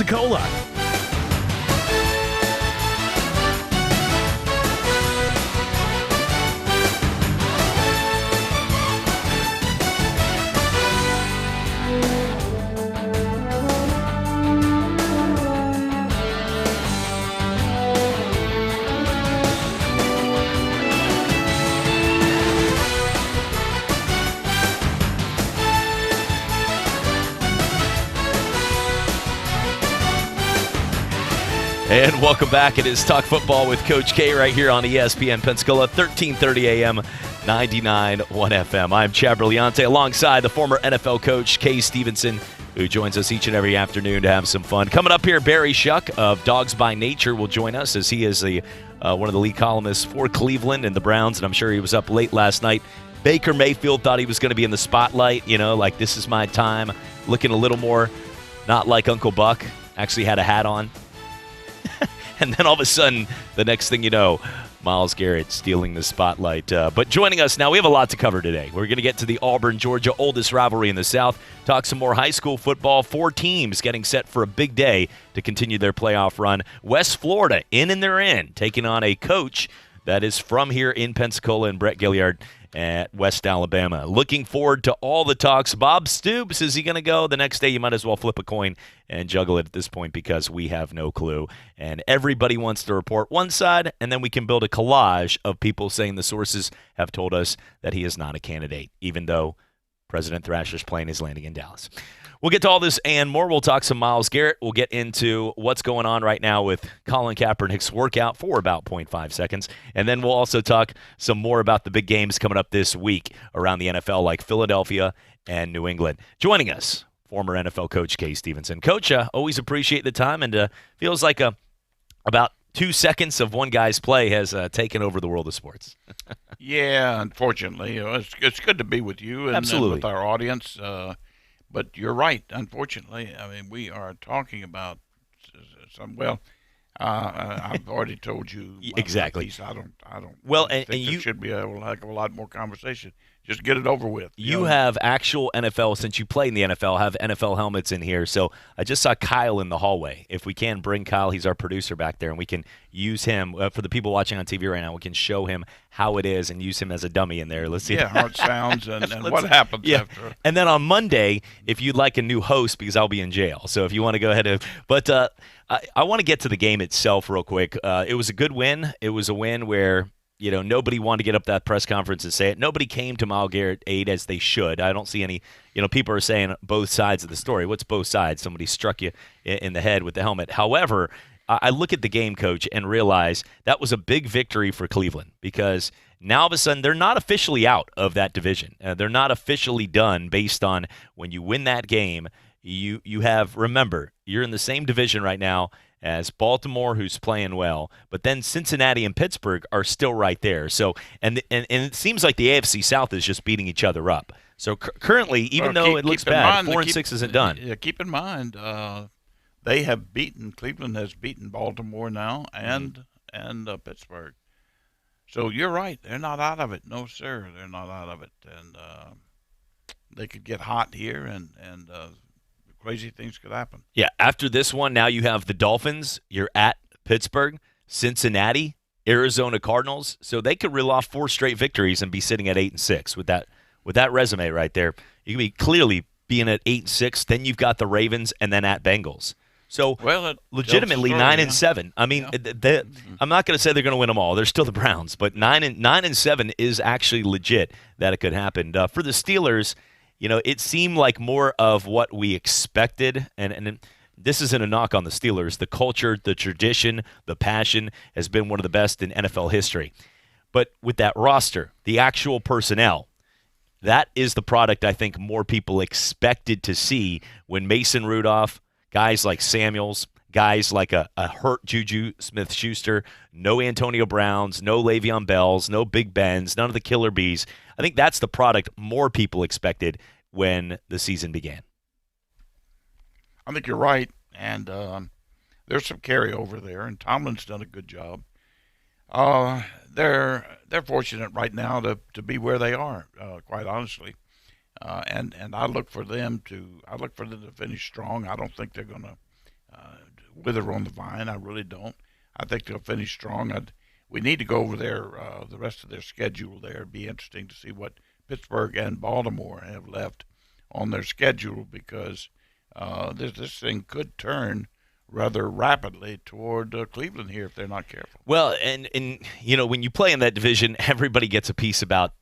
Pensacola. And welcome back. It is Talk Football with Coach K right here on ESPN Pensacola, 1330 AM, 99.1 FM. I'm Chad Brilliante alongside the former NFL coach Kay Stevenson, who joins us each and every afternoon to have some fun. Coming up here, Barry Shuck of Dogs by Nature will join us as he is the one of the lead columnists for Cleveland and the Browns, and I'm sure he was up late last night. Baker Mayfield thought he was going to be in the spotlight, like this is my time, looking a little more not like Uncle Buck, actually had a hat on. And then all of a sudden, the next thing you know, Myles Garrett stealing the spotlight. But joining us now, we have a lot to cover today. We're going to get to the Auburn-Georgia oldest rivalry in the South, talk some more high school football, 4 teams getting set for a big day to continue their playoff run. West Florida, in and they're in, taking on a coach that is from here in Pensacola, and Brett Gilliard at West Alabama. Looking forward to all the talks. Bob Stoops, is he going to go? The next day you might as well flip a coin and juggle it at this point because we have no clue. And everybody wants to report one side, and then we can build a collage of people saying the sources have told us that he is not a candidate, even though President Thrasher's plane is landing in Dallas. We'll get to all this and more. We'll talk some Myles Garrett. We'll get into what's going on right now with Colin Kaepernick's workout for about 0.5 seconds. And then we'll also talk some more about the big games coming up this week around the NFL, like Philadelphia and New England. Joining us, former NFL coach Kay Stevenson. Coach, always appreciate the time, and feels like about 2 seconds of one guy's play has taken over the world of sports. Yeah, unfortunately. It's good to be with you and with our audience. But you're right, unfortunately. I mean, we are talking about I've already told you exactly. Piece. I don't. Well, think and there should be a heck of a lot more conversation. Just get it over with. You have actual NFL, since you play in the NFL, have NFL helmets in here. So I just saw Kyle in the hallway. If we can bring Kyle, he's our producer back there, and we can use him. For the people watching on TV right now, we can show him how it is and use him as a dummy in there. Let's see. Yeah, how it sounds and what happens after. And then on Monday, if you'd like a new host, because I'll be in jail. So if you want to go ahead and – but I want to get to the game itself real quick. It was a good win. It was a win where – nobody wanted to get up that press conference and say it. Nobody came to Myles Garrett aid as they should. I don't see any, people are saying both sides of the story. What's both sides? Somebody struck you in the head with the helmet. However, I look at the game, Coach, and realize that was a big victory for Cleveland because now all of a sudden they're not officially out of that division. They're not officially done based on when you win that game. You have, remember, you're in the same division right now as Baltimore, who's playing well, but then Cincinnati and Pittsburgh are still right there. So, and it seems like the AFC South is just beating each other up. So currently, even though it looks bad, 4-6 isn't done. Yeah, keep in mind, Cleveland has beaten Baltimore now and Pittsburgh. So you're right, they're not out of it. No, sir, they're not out of it, and they could get hot here and crazy things could happen. Yeah, after this one, now you have the Dolphins. You're at Pittsburgh, Cincinnati, Arizona Cardinals. So they could reel off 4 straight victories and be sitting at 8-6 with that resume right there. You can be clearly being at 8-6. Then you've got the Ravens and then at Bengals. So legitimately 9-7. I mean, I'm not going to say they're going to win them all. They're still the Browns, but 9-7 is actually legit that it could happen. For the Steelers, it seemed like more of what we expected, and this isn't a knock on the Steelers. The culture, the tradition, the passion has been one of the best in NFL history. But with that roster, the actual personnel, that is the product I think more people expected to see when Mason Rudolph, guys like Samuels, guys like a hurt Juju Smith-Schuster, no Antonio Browns, no Le'Veon Bells, no Big Bens, none of the Killer Bees. I think that's the product more people expected when the season began. I think you're right, and there's some carryover there, and Tomlin's done a good job. They're fortunate right now to be where they are, quite honestly, and I look for them to finish strong. I don't think they're going to wither on the vine. I really don't. I think they'll finish strong. We need to go over the rest of their schedule there. It'd be interesting to see what Pittsburgh and Baltimore have left on their schedule, because this thing could turn rather rapidly toward Cleveland here if they're not careful. Well, and when you play in that division, everybody gets a piece about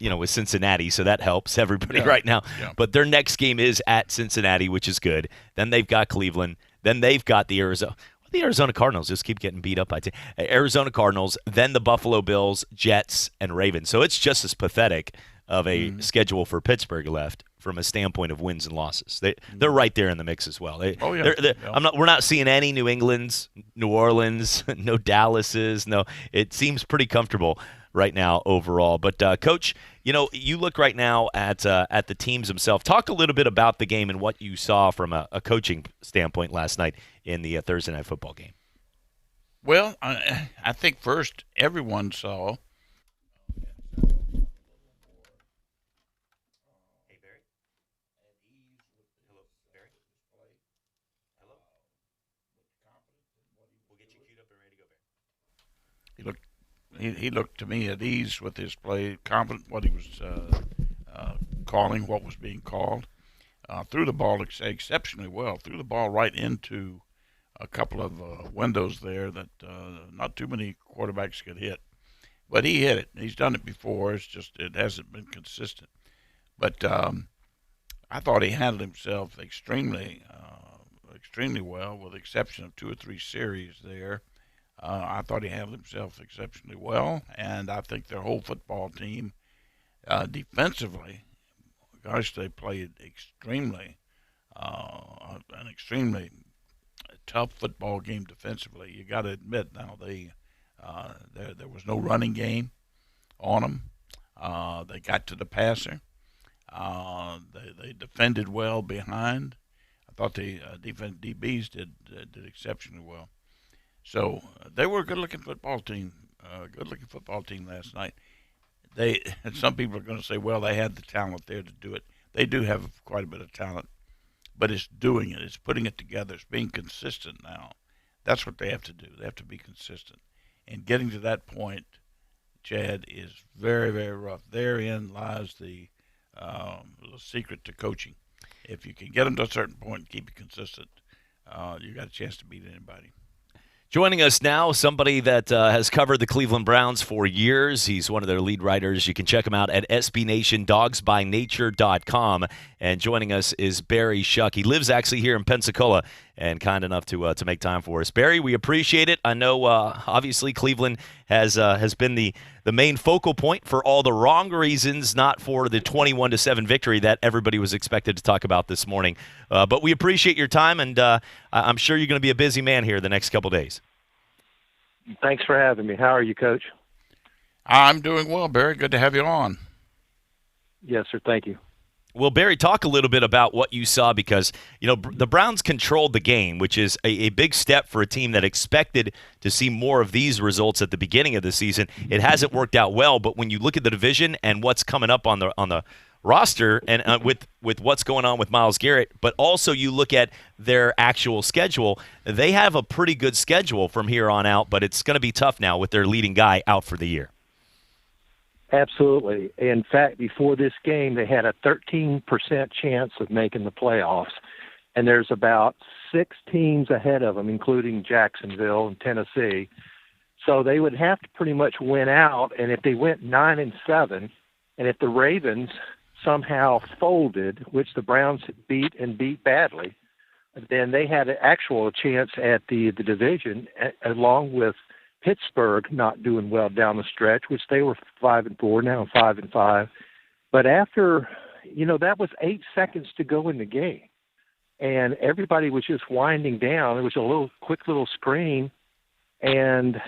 with Cincinnati, so that helps everybody right now. Yeah. But their next game is at Cincinnati, which is good. Then they've got Cleveland. Then they've got the Arizona Cardinals just keep getting beat up. Arizona Cardinals, then the Buffalo Bills, Jets, and Ravens. So it's just as pathetic of a schedule for Pittsburgh left from a standpoint of wins and losses. They're right there in the mix as well. We're not seeing any New Englands, New Orleans, no Dallases. No, it seems pretty comfortable right now overall. But Coach, you look right now at the teams themselves. Talk a little bit about the game and what you saw from a coaching standpoint last night in the Thursday night football game. Well, I think first everyone saw. He looked to me at ease with his play, confident what he was calling, what was being called. Threw the ball exceptionally well. Threw the ball right into a couple of windows there that not too many quarterbacks could hit. But he hit it. He's done it before. It's just it hasn't been consistent. But I thought he handled himself extremely well, with the exception of 2 or 3 series there. I thought he handled himself exceptionally well, and I think their whole football team, defensively, gosh, they played an extremely tough football game defensively. You got to admit now there was no running game on them. They got to the passer. They defended well behind. I thought the DBs did exceptionally well. So they were a good-looking football team. Last night. Some people are going to say, well, they had the talent there to do it. They do have quite a bit of talent, but it's doing it. It's putting it together. It's being consistent now. That's what they have to do. They have to be consistent. And getting to that point, Chad, is very, very rough. Therein lies the secret to coaching. If you can get them to a certain point and keep it consistent, you got a chance to beat anybody. Joining us now, somebody that has covered the Cleveland Browns for years. He's one of their lead writers. You can check him out at SBNationDogsByNature.com. And joining us is Barry Shuck. He lives actually here in Pensacola and kind enough to make time for us. Barry, we appreciate it. I know, obviously, Cleveland has been the main focal point for all the wrong reasons, not for the 21-7 victory that everybody was expected to talk about this morning. But we appreciate your time, and I'm sure you're going to be a busy man here the next couple days. Thanks for having me. How are you, Coach? I'm doing well, Barry. Good to have you on. Yes, sir. Thank you. Well, Barry, talk a little bit about what you saw, because the Browns controlled the game, which is a big step for a team that expected to see more of these results at the beginning of the season. It hasn't worked out well, but when you look at the division and what's coming up on the roster, and with what's going on with Myles Garrett, but also you look at their actual schedule, they have a pretty good schedule from here on out, but it's going to be tough now with their leading guy out for the year. Absolutely. In fact, before this game, they had a 13% chance of making the playoffs, and there's about 6 teams ahead of them, including Jacksonville and Tennessee. So they would have to pretty much win out, and if they went 9-7, and if the Ravens somehow folded, which the Browns beat badly, then they had an actual chance at the division, along with Pittsburgh not doing well down the stretch, which they were 5-4, now 5-5. But after, that was 8 seconds to go in the game, and everybody was just winding down. It was a quick little screen, and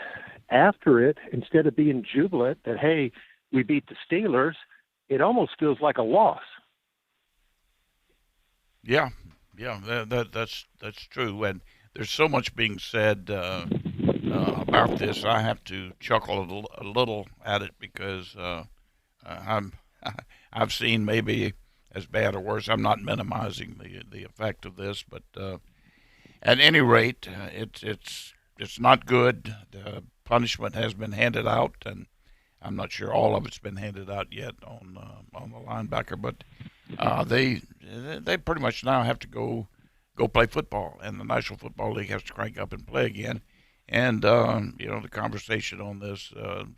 after it, instead of being jubilant that, hey, we beat the Steelers, it almost feels like a loss. Yeah, that's true, and there's so much being said about this. I have to chuckle a little at it because I've seen maybe as bad or worse. I'm not minimizing the effect of this, but at any rate, it's not good. The punishment has been handed out, and I'm not sure all of it's been handed out yet on the linebacker, but they pretty much now have to go play football, and the National Football League has to crank up and play again. And the conversation on this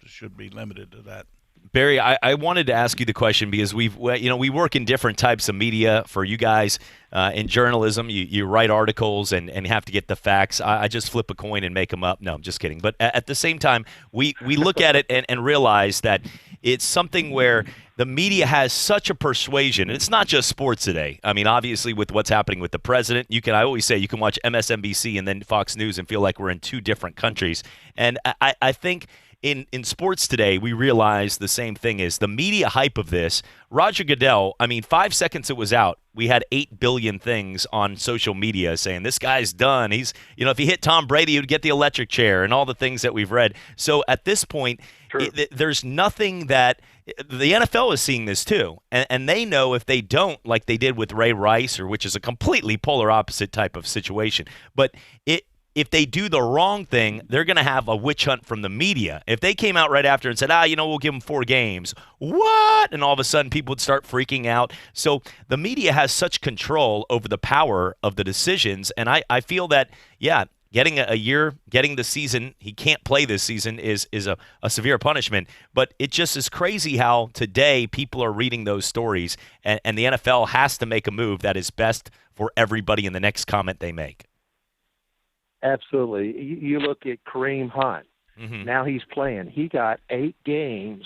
should be limited to that. Barry, I wanted to ask you the question because we work in different types of media. For you guys in journalism, you write articles and have to get the facts. I just flip a coin and make them up. No, I'm just kidding. But at the same time, we look at it and realize that it's something where the media has such a persuasion. And it's not just sports today. I mean, obviously, with what's happening with the president, I always say you can watch MSNBC and then Fox News and feel like we're in two different countries. And I think in sports today, we realize the same thing is the media hype of this. Roger Goodell, 5 seconds it was out, we had 8 billion things on social media saying this guy's done. He's, if he hit Tom Brady, he'd get the electric chair and all the things that we've read. So at this point, there's nothing that the NFL is seeing this too. And they know if they don't, like they did with Ray Rice, which is a completely polar opposite type of situation. But if they do the wrong thing, they're going to have a witch hunt from the media. If they came out right after and said, we'll give them 4 games, what? And all of a sudden people would start freaking out. So the media has such control over the power of the decisions. And I feel that, getting a year, getting the season, he can't play this season is a severe punishment. But it just is crazy how today people are reading those stories, and the NFL has to make a move that is best for everybody in the next comment they make. Absolutely. You look at Kareem Hunt. Mm-hmm. Now he's playing. He got 8 games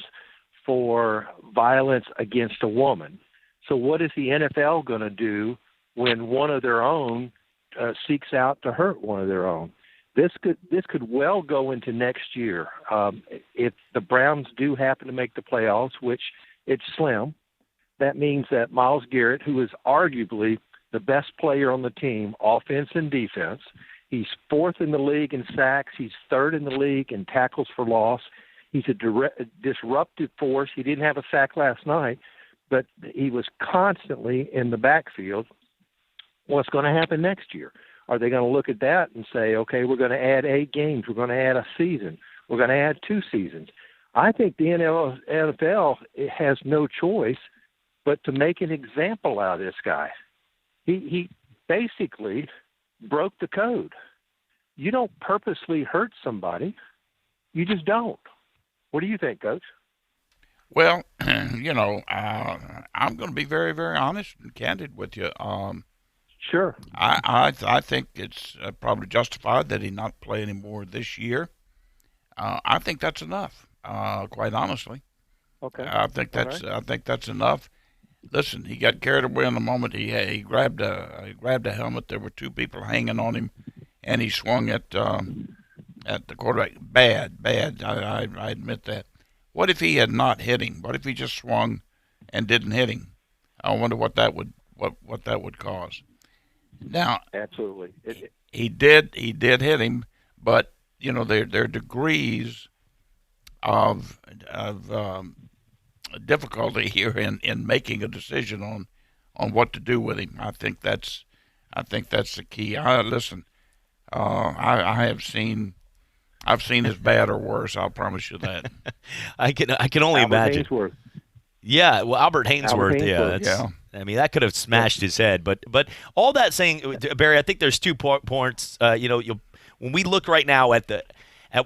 for violence against a woman. So what is the NFL going to do when one of their own seeks out to hurt one of their own? This could well go into next year. If the Browns do happen to make the playoffs, which it's slim, that means that Myles Garrett, who is arguably the best player on the team, offense and defense, he's 4th in the league in sacks. He's 3rd in the league in tackles for loss. He's a disruptive force. He didn't have a sack last night, but he was constantly in the backfield. What's going to happen next year? Are they going to look at that and say, okay, we're going to add 8 games. We're going to add a season. We're going to add 2 seasons. I think the NFL has no choice but to make an example out of this guy. He basically broke the code. You don't purposely hurt somebody. You just don't. What do you think, Coach? Well, I'm going to be very, very honest and candid with you. Sure. I think it's probably justified that he not play anymore this year. I think that's enough. Quite honestly. Okay. I think that's enough. Listen, he got carried away in the moment. He grabbed a helmet. There were 2 people hanging on him, and he swung at the quarterback. Bad. I admit that. What if he had not hit him? What if he just swung and didn't hit him? I wonder what that would cause. Now, absolutely, he did hit him, but there are degrees of difficulty here in making a decision on what to do with him. I think that's the key. Listen, I've seen as bad or worse. I'll promise you that. I can only imagine. Hainsworth. Yeah, well, Albert Hainsworth. Yeah. I mean, that could have smashed his head. But all that saying, Barry, I think there's 2 points. When we look right now at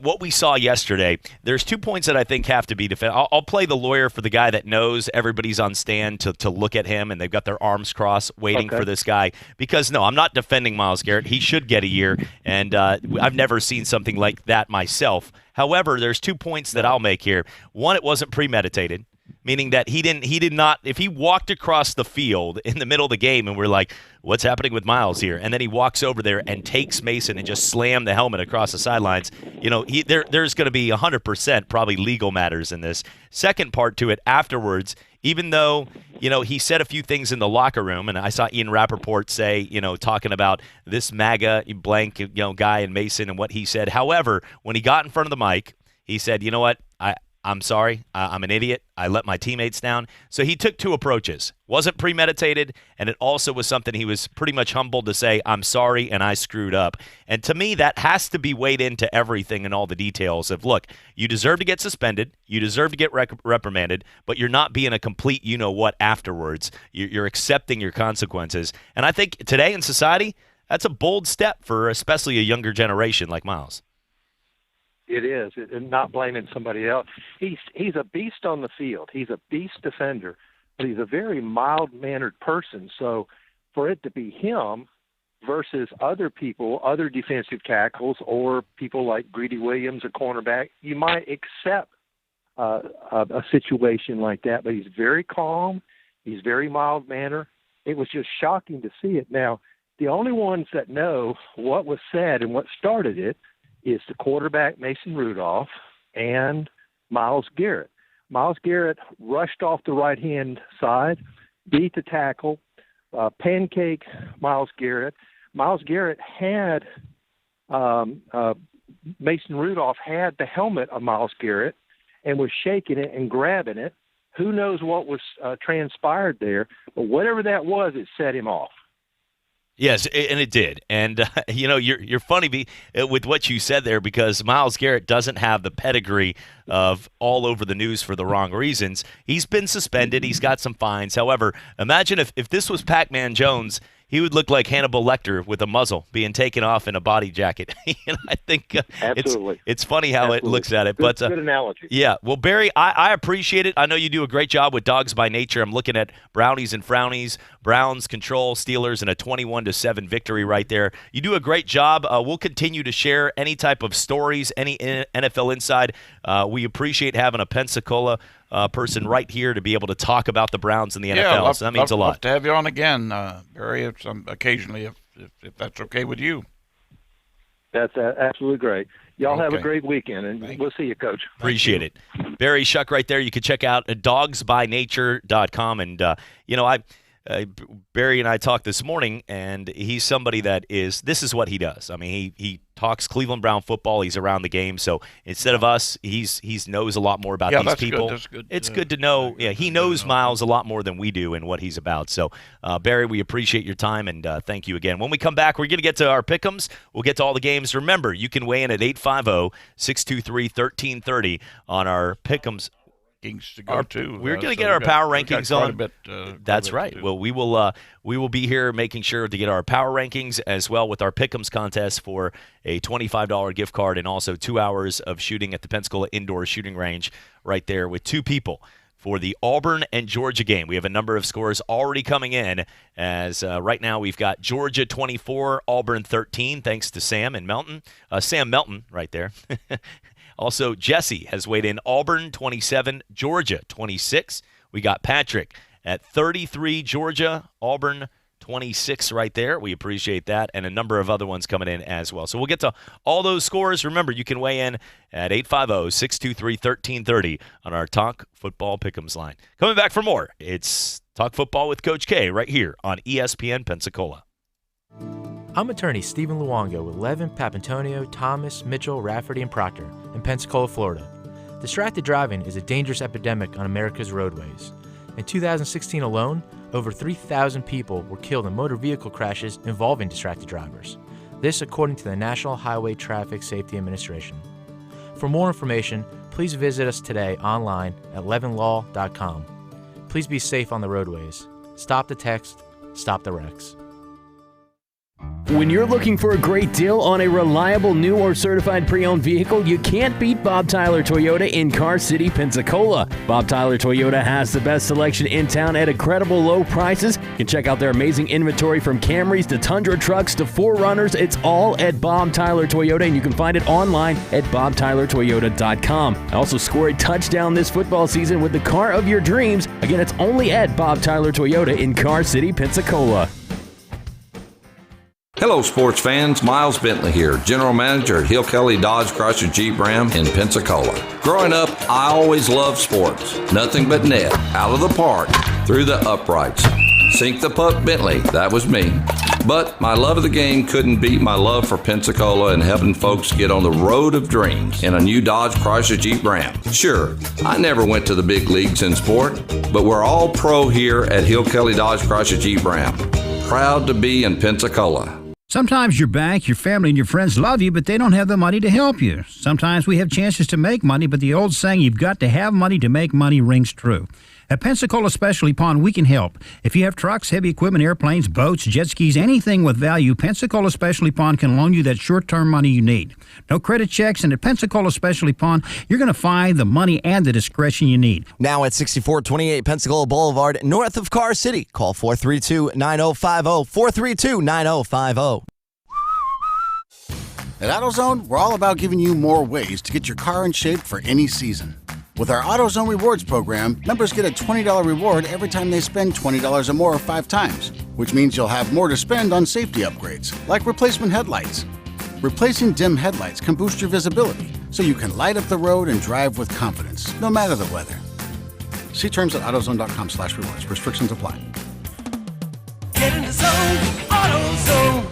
what we saw yesterday, there's 2 points that I think have to be defended. I'll play the lawyer for the guy that knows everybody's on stand to look at him, and they've got their arms crossed waiting for this guy. Because, no, I'm not defending Myles Garrett. He should get a year, and I've never seen something like that myself. However, there's 2 points that I'll make here. One, it wasn't premeditated. Meaning that he did not, if he walked across the field in the middle of the game and we're like, what's happening with Myles here? And then he walks over there and takes Mason and just slammed the helmet across the sidelines. There's going to be 100% probably legal matters in this. Second part to it afterwards, even though, he said a few things in the locker room, and I saw Ian Rappaport say, talking about this MAGA blank, guy and Mason and what he said. However, when he got in front of the mic, he said, you know what, I'm sorry, I'm an idiot. I let my teammates down. So he took 2 approaches. Wasn't premeditated, and it also was something he was pretty much humbled to say, I'm sorry, and I screwed up. And to me, that has to be weighed into everything and all the details of, look, you deserve to get suspended, you deserve to get reprimanded, but you're not being a complete you-know-what afterwards. You're accepting your consequences. And I think today in society, that's a bold step for especially a younger generation like Miles. It is, and not blaming somebody else. He's a beast on the field. He's a beast defender, but he's a very mild-mannered person. So for it to be him versus other people, other defensive tackles, or people like Greedy Williams, a cornerback, you might accept a situation like that. But he's very calm. He's very mild-mannered. It was just shocking to see it. Now, the only ones that know what was said and what started it is the quarterback, Mason Rudolph, and Myles Garrett. Myles Garrett rushed off the right-hand side, beat the tackle, pancake Myles Garrett. Myles Garrett had Mason Rudolph had the helmet of Myles Garrett and was shaking it and grabbing it. Who knows what was transpired there, but whatever that was, it set him off. Yes, and it did. And, you're funny with what you said there because Myles Garrett doesn't have the pedigree of all over the news for the wrong reasons. He's been suspended. He's got some fines. However, imagine if this was Pac-Man Jones, he would look like Hannibal Lecter with a muzzle being taken off in a body jacket. I think it's funny how it looks at it. Good analogy. Yeah. Well, Barry, I appreciate it. I know you do a great job with Dogs by Nature. I'm looking at Brownies and Frownies. Browns control Steelers in a 21-7 victory right there. You do a great job. We'll continue to share any type of stories, any NFL inside. We appreciate having a Pensacola person right here to be able to talk about the Browns and the NFL. So that means a lot. Love to have you on again, Barry, occasionally, if that's okay with you. That's absolutely great. Y'all have a great weekend, and we'll see you, Coach. Appreciate it. Barry Shuck right there. You can check out dogsbynature.com. And, Barry and I talked this morning, and he's somebody that this is what he does. I mean, he talks Cleveland Brown football. He's around the game. So instead of us, he's knows a lot more about these people. That's good. It's good to know. Yeah, he knows Miles a lot more than we do and what he's about. So, Barry, we appreciate your time, and thank you again. When we come back, we're going to get to our pick'ems. We'll get to all the games. Remember, you can weigh in at 850-623-1330 on our pick'ems. To go to. We're going to get our power rankings on. That's right. Well, we will be here making sure to get our power rankings as well with our Pick'ems contest for a $25 gift card and also 2 hours of shooting at the Pensacola Indoor Shooting Range right there with 2 people for the Auburn and Georgia game. We have a number of scores already coming in as right now we've got Georgia 24, Auburn 13, thanks to Sam and Melton. Sam Melton right there. Also, Jesse has weighed in Auburn 27, Georgia 26. We got Patrick at 33, Georgia, Auburn 26 right there. We appreciate that, and a number of other ones coming in as well. So we'll get to all those scores. Remember, you can weigh in at 850-623-1330 on our Talk Football Pick'ems line. Coming back for more, it's Talk Football with Coach K right here on ESPN Pensacola. I'm attorney Stephen Luongo with Levin, Papantonio, Thomas, Mitchell, Rafferty, and Proctor in Pensacola, Florida. Distracted driving is a dangerous epidemic on America's roadways. In 2016 alone, over 3,000 people were killed in motor vehicle crashes involving distracted drivers. This according to the National Highway Traffic Safety Administration. For more information, please visit us today online at levinlaw.com. Please be safe on the roadways. Stop the text, stop the wrecks. When you're looking for a great deal on a reliable new or certified pre-owned vehicle, you can't beat Bob Tyler Toyota in Car City, Pensacola. Bob Tyler Toyota has the best selection in town at incredible low prices. You can check out their amazing inventory from Camrys to Tundra trucks to 4Runners. It's all at Bob Tyler Toyota, and you can find it online at bobtylertoyota.com. Also score a touchdown this football season with the car of your dreams. Again, it's only at Bob Tyler Toyota in Car City, Pensacola. Hello, sports fans. Miles Bentley here, General Manager at Hill Kelly Dodge Chrysler Jeep Ram in Pensacola. Growing up, I always loved sports. Nothing but net, out of the park, through the uprights. Sink the puck, Bentley. That was me. But my love of the game couldn't beat my love for Pensacola and helping folks get on the road of dreams in a new Dodge Chrysler Jeep Ram. Sure, I never went to the big leagues in sport, but we're all pro here at Hill Kelly Dodge Chrysler Jeep Ram. Proud to be in Pensacola. Sometimes your bank, your family, and your friends love you, but they don't have the money to help you. Sometimes we have chances to make money, but the old saying, you've got to have money to make money, rings true. At Pensacola Specialty Pond, we can help. If you have trucks, heavy equipment, airplanes, boats, jet skis, anything with value, Pensacola Specialty Pond can loan you that short-term money you need. No credit checks, and at Pensacola Specialty Pond, you're going to find the money and the discretion you need. Now at 6428 Pensacola Boulevard, north of Car City. Call 432-9050, 432-9050. At AutoZone, we're all about giving you more ways to get your car in shape for any season. With our AutoZone Rewards program, members get a $20 reward every time they spend $20 or more 5 times, which means you'll have more to spend on safety upgrades, like replacement headlights. Replacing dim headlights can boost your visibility, so you can light up the road and drive with confidence, no matter the weather. See terms at AutoZone.com/rewards. Restrictions apply. Get in the zone, AutoZone.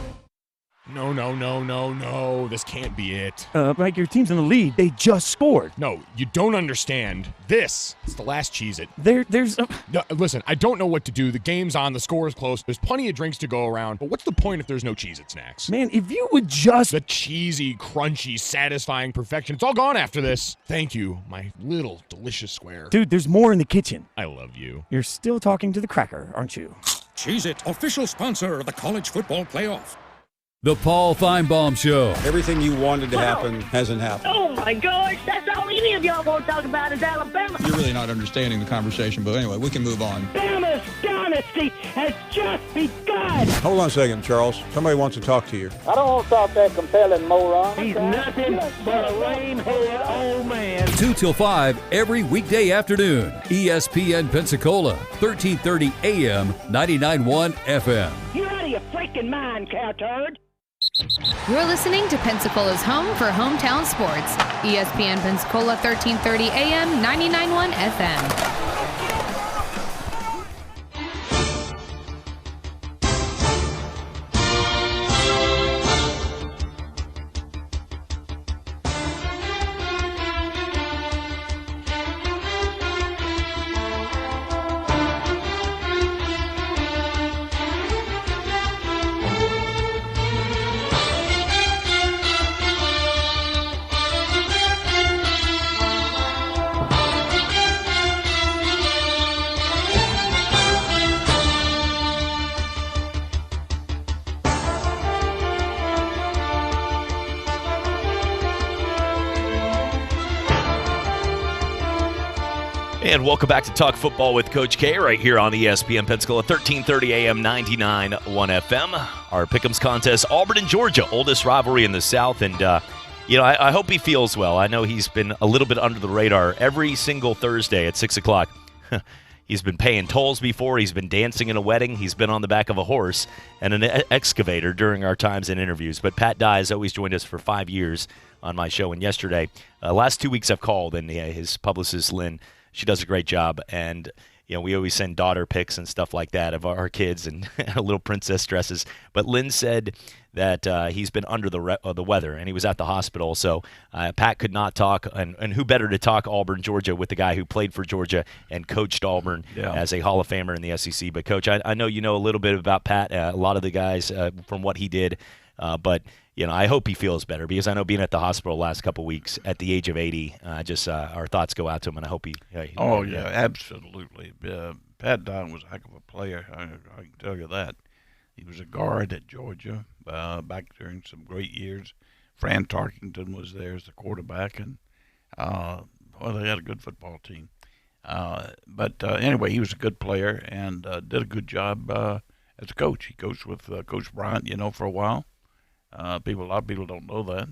No. This can't be it. Mike, your team's in the lead. They just scored. No, you don't understand. This is the last Cheez-It. There's... No, listen, I don't know what to do. The game's on. The score is close. There's plenty of drinks to go around. But what's the point if there's no Cheez-It snacks? Man, if you would just... The cheesy, crunchy, satisfying perfection. It's all gone after this. Thank you, my little delicious square. Dude, there's more in the kitchen. I love you. You're still talking to the cracker, aren't you? Cheez-It, official sponsor of the college football playoff. The Paul Feinbaum Show. Everything you wanted to happen hasn't happened. Oh, my gosh. That's all any of y'all want to talk about is Alabama. You're really not understanding the conversation, but anyway, we can move on. Alabama's dynasty has just begun. Hold on a second, Charles. Somebody wants to talk to you. I don't want to talk that compelling moron. He's nothing but a lame-headed old man. 2 till 5 every weekday afternoon. ESPN Pensacola, 1330 AM, 99.1 FM. You're out of your freaking mind, cowturd. You're listening to Pensacola's home for hometown sports. ESPN Pensacola 1330 AM 99.1 FM. And welcome back to Talk Football with Coach K right here on ESPN Pensacola, 1330 AM, 99.1 FM. Our Pick'ems contest, Auburn and Georgia, oldest rivalry in the South. And, I hope he feels well. I know he's been a little bit under the radar every single Thursday at 6 o'clock. He's been paying tolls before. He's been dancing in a wedding. He's been on the back of a horse and an excavator during our times in interviews. But Pat Dye has always joined us for 5 years on my show. And yesterday, last 2 weeks I've called, and his publicist, Lynn, she does a great job, and we always send daughter pics and stuff like that of our kids and little princess dresses. But Lynn said that he's been under the weather, and he was at the hospital. So Pat could not talk, and who better to talk Auburn, Georgia, with the guy who played for Georgia and coached Auburn as a Hall of Famer in the SEC. But, Coach, I know you know a little bit about Pat, a lot of the guys from what he did, but I hope he feels better, because I know being at the hospital the last couple of weeks at the age of 80, our thoughts go out to him, and I hope he. Absolutely. Pat Dye was a heck of a player. I can tell you that. He was a guard at Georgia back during some great years. Fran Tarkington was there as the quarterback, and they had a good football team. But anyway, he was a good player and did a good job as a coach. He coached with Coach Bryant, for a while. A lot of people don't know that,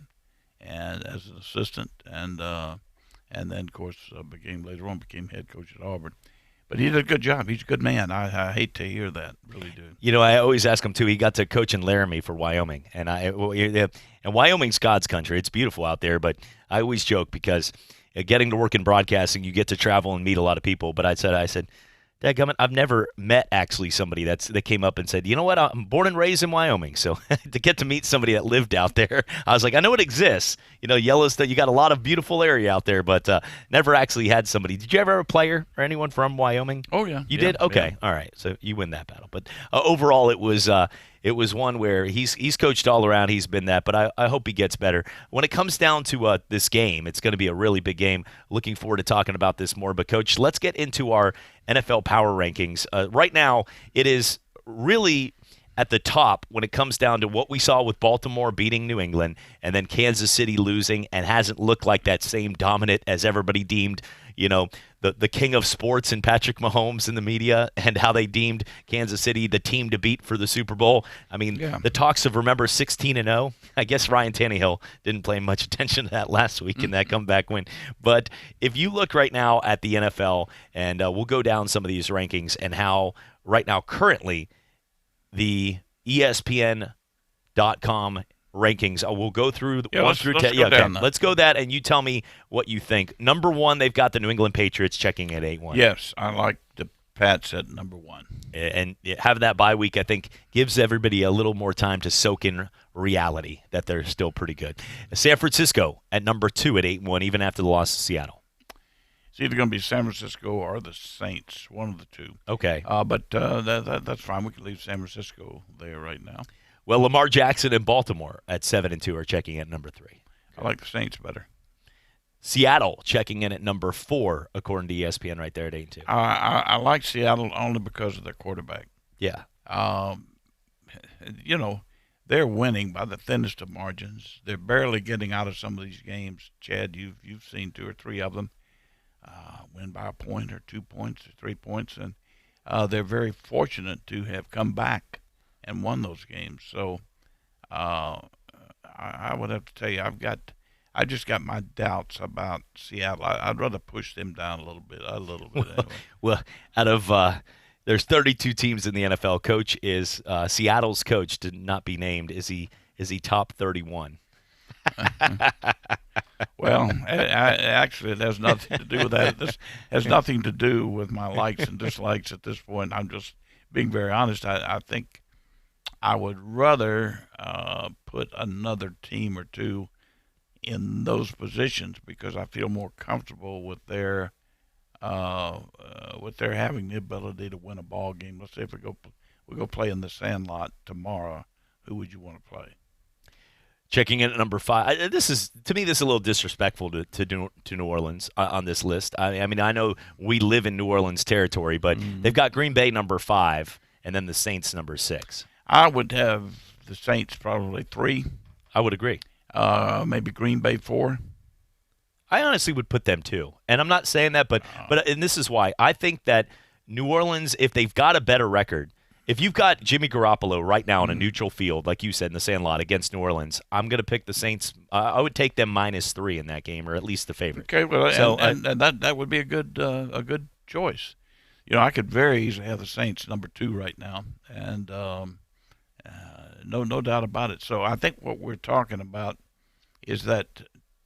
and as an assistant, and then of course later on became head coach at Auburn. But he did a good job. He's a good man. I hate to hear that, really do. I always ask him too. He got to coach in Laramie for Wyoming, and Wyoming's God's country. It's beautiful out there, but I always joke because getting to work in broadcasting, you get to travel and meet a lot of people. But I said, Dadgummit, I've never met actually somebody that came up and said, you know what, I'm born and raised in Wyoming. So to get to meet somebody that lived out there, I was like, I know it exists. Yellowstone, you got a lot of beautiful area out there, but never actually had somebody. Did you ever have a player or anyone from Wyoming? Oh, yeah. You did? Okay. Yeah. All right. So you win that battle. But overall, it was one where he's coached all around. He's been that, but I hope he gets better. When it comes down to this game, it's going to be a really big game. Looking forward to talking about this more. But, Coach, let's get into our NFL power rankings. Right now, it is really at the top when it comes down to what we saw with Baltimore beating New England and then Kansas City losing and hasn't looked like that same dominant as everybody deemed, the king of sports and Patrick Mahomes in the media, and how they deemed Kansas City the team to beat for the Super Bowl. I mean, The talks of, remember, 16-0. I guess Ryan Tannehill didn't pay much attention to that last week in that comeback win. But if you look right now at the NFL, and we'll go down some of these rankings and how right now currently the ESPN.com rankings. We'll go through 1 through 10. Let's go that, and you tell me what you think. Number 1, they've got the New England Patriots checking at 8-1. Yes, I like the Pats at number 1. And have that bye week, I think, gives everybody a little more time to soak in reality that they're still pretty good. San Francisco at number 2 at 8-1, even after the loss to Seattle. It's either going to be San Francisco or the Saints, one of the two. Okay. But that's fine. We can leave San Francisco there right now. Well, Lamar Jackson and Baltimore at 7-2 are checking in at number 3. I like the Saints better. Seattle checking in at number 4, according to ESPN, right there at 8-2. I like Seattle only because of their quarterback. Yeah. They're winning by the thinnest of margins. They're barely getting out of some of these games. Chad, you've seen 2 or 3 of them win by a point or 2 points or 3 points, and they're very fortunate to have come back and won those games. So I would have to tell you, I just got my doubts about Seattle. I'd rather push them down a little bit anyway. Well, out of there's 32 teams in the NFL. Coach is Seattle's coach to not be named. Is he top 31? Well, actually, it has nothing to do with that. This has nothing to do with my likes and dislikes at this point. I'm just being very honest. I think I would rather put another team or two in those positions because I feel more comfortable with their having the ability to win a ball game. Let's say if we go play in the Sandlot tomorrow, who would you want to play? Checking in at number 5. This is a little disrespectful to New Orleans on this list. I mean, I know we live in New Orleans territory, but they've got Green Bay number 5 and then the Saints number 6. I would have the Saints probably 3. I would agree. Maybe Green Bay 4. I honestly would put them 2. And I'm not saying that, but and this is why. I think that New Orleans, if they've got a better record, if you've got Jimmy Garoppolo right now on a neutral field, like you said, in the Sandlot against New Orleans, I'm going to pick the Saints. I would take them -3 in that game, or at least the favorite. Okay, well, so, and that would be a good choice. I could very easily have the Saints number 2 right now, and no doubt about it. So I think what we're talking about is that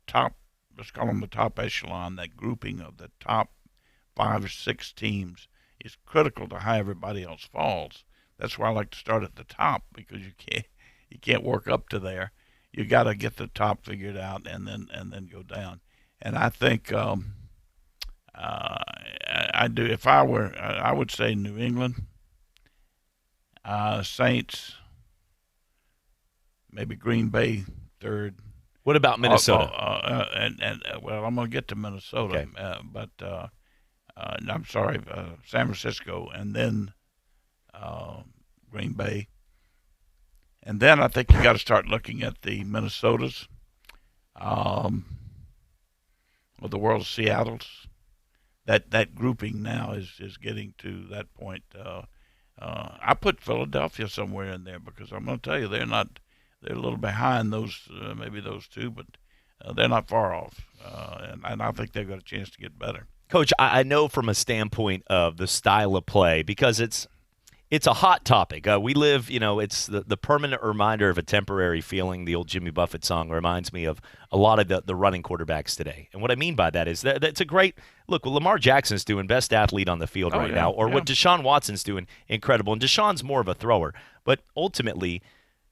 top, let's call them the top echelon, that grouping of the top 5 or 6 teams is critical to how everybody else falls. That's why I like to start at the top, because you can't work up to there. You got to get the top figured out and then go down. And I think I do. If I were, I would say New England, Saints, maybe Green Bay 3rd. What about Minnesota? Well, I'm going to get to Minnesota, okay. But I'm sorry, San Francisco, and then Green Bay. And then I think you got to start looking at the Minnesotas, or the world of Seattle's. That grouping now is getting to that point. I put Philadelphia somewhere in there because I'm going to tell you they're a little behind those maybe those 2, but they're not far off, and I think they've got a chance to get better. Coach, I know from a standpoint of the style of play, because it's It's a hot topic. We live, it's the permanent reminder of a temporary feeling. The old Jimmy Buffett song reminds me of a lot of the running quarterbacks today. And what I mean by that is that it's a great look. What Lamar Jackson's doing, best athlete on the field right now, or what Deshaun Watson's doing, incredible. And Deshaun's more of a thrower, but ultimately,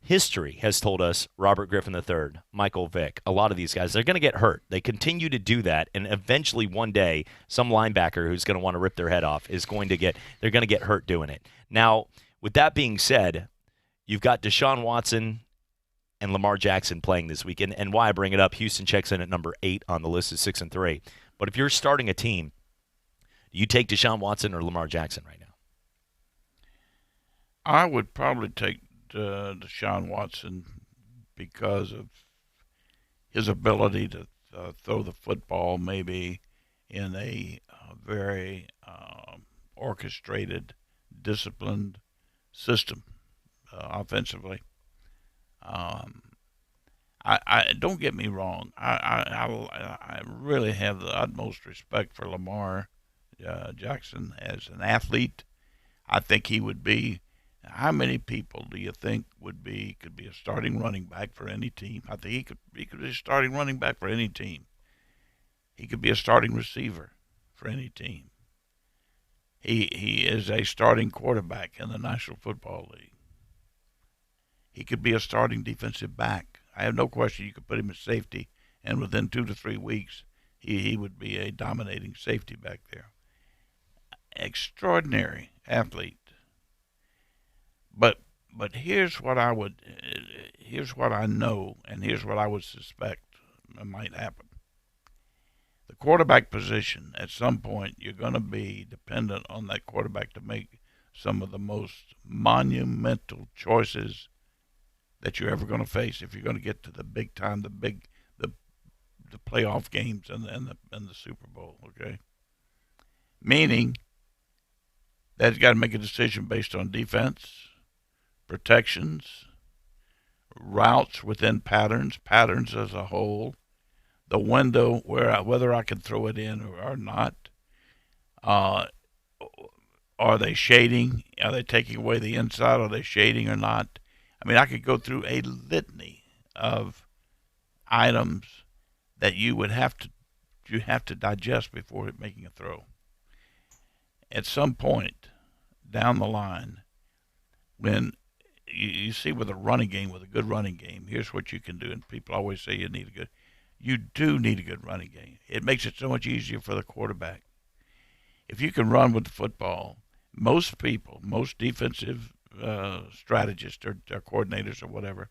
history has told us Robert Griffin III, Michael Vick, a lot of these guys, they're going to get hurt. They continue to do that, and eventually one day some linebacker who's going to want to rip their head off they're going to get hurt doing it. Now, with that being said, you've got Deshaun Watson and Lamar Jackson playing this weekend, and why I bring it up, Houston checks in at number 8 on the list, is 6-3. But if you're starting a team, do you take Deshaun Watson or Lamar Jackson right now? I would probably take Deshaun Watson because of his ability to throw the football maybe in a very orchestrated, disciplined system offensively. I don't get me wrong. I really have the utmost respect for Lamar Jackson as an athlete. I think he would be. How many people do you think could be a starting running back for any team? I think he could be a starting running back for any team. He could be a starting receiver for any team. He is a starting quarterback in the National Football League. He could be a starting defensive back. I have no question you could put him at safety, and within 2 to 3 weeks, he would be a dominating safety back there. Extraordinary athlete. But here's what I know, and here's what I would suspect might happen. The quarterback position, at some point, you're going to be dependent on that quarterback to make some of the most monumental choices that you're ever going to face if you're going to get to the big time, the playoff games and the Super Bowl. Okay, meaning that he's got to make a decision based on defense, protections, routes within patterns as a whole, the window whether I can throw it in or not. Are they shading? Are they taking away the inside? Are they shading or not? I mean, I could go through a litany of items that you have to digest before making a throw. At some point down the line, when you see with a good running game, here's what you can do. And people always say you do need a good running game. It makes it so much easier for the quarterback. If you can run with the football, most defensive strategists or coordinators or whatever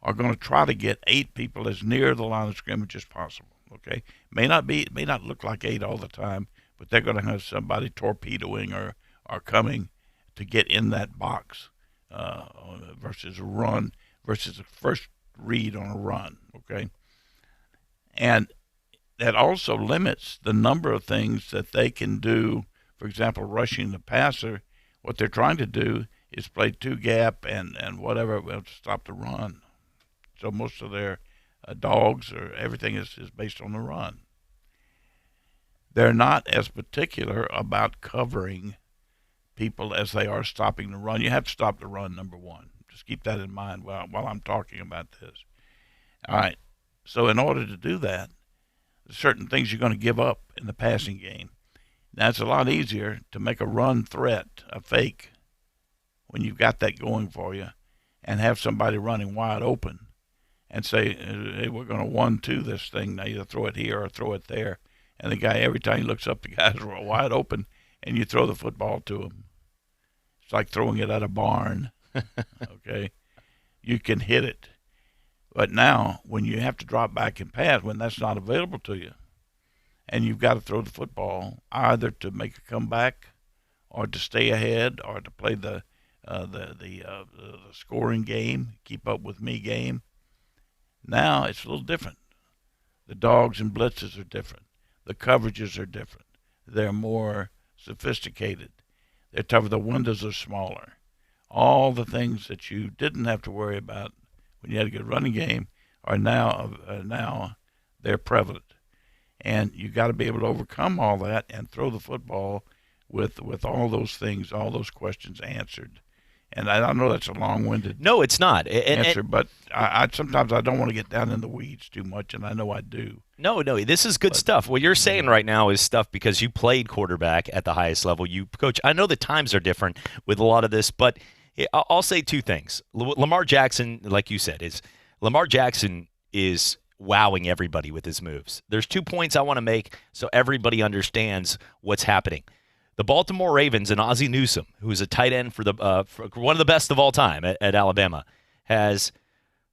are going to try to get 8 people as near the line of scrimmage as possible. Okay, it may not look like 8 all the time, but they're going to have somebody torpedoing or coming to get in that box versus a first read on a run. Okay, and that also limits the number of things that they can do. For example, rushing the passer, what they're trying to do is play 2-gap and whatever to stop the run. So most of their dogs or everything is based on the run. They're not as particular about covering people as they are stopping the run. You have to stop the run, number one. Just keep that in mind while I'm talking about this. All right. So in order to do that, there's certain things you're going to give up in the passing game. Now, it's a lot easier to make a run threat, a fake, when you've got that going for you, and have somebody running wide open and say, hey, we're going to 1-2 this thing. Now either throw it here or throw it there. And the guy, every time he looks up, the guy's wide open, and you throw the football to him. It's like throwing it at a barn, okay? You can hit it. But now, when you have to drop back and pass, when that's not available to you, and you've got to throw the football either to make a comeback or to stay ahead or to play the scoring game, keep up with me game, now it's a little different. The dogs and blitzes are different. The coverages are different. They're more sophisticated. They're tougher. The windows are smaller. All the things that you didn't have to worry about when you had a good running game are now they're prevalent. And you got to be able to overcome all that and throw the football with all those things, all those questions answered. And I know that's a long-winded No, it's not. answer, but I sometimes I don't want to get down in the weeds too much, and I know I do. No, this is good stuff. What you're saying right now is stuff because you played quarterback at the highest level. You coach. I know the times are different with a lot of this, but I'll say two things. Lamar Jackson, like you said, is wowing everybody with his moves. There's 2 points I want to make so everybody understands what's happening. The Baltimore Ravens and Ozzie Newsome, who is a tight end for one of the best of all time at Alabama, has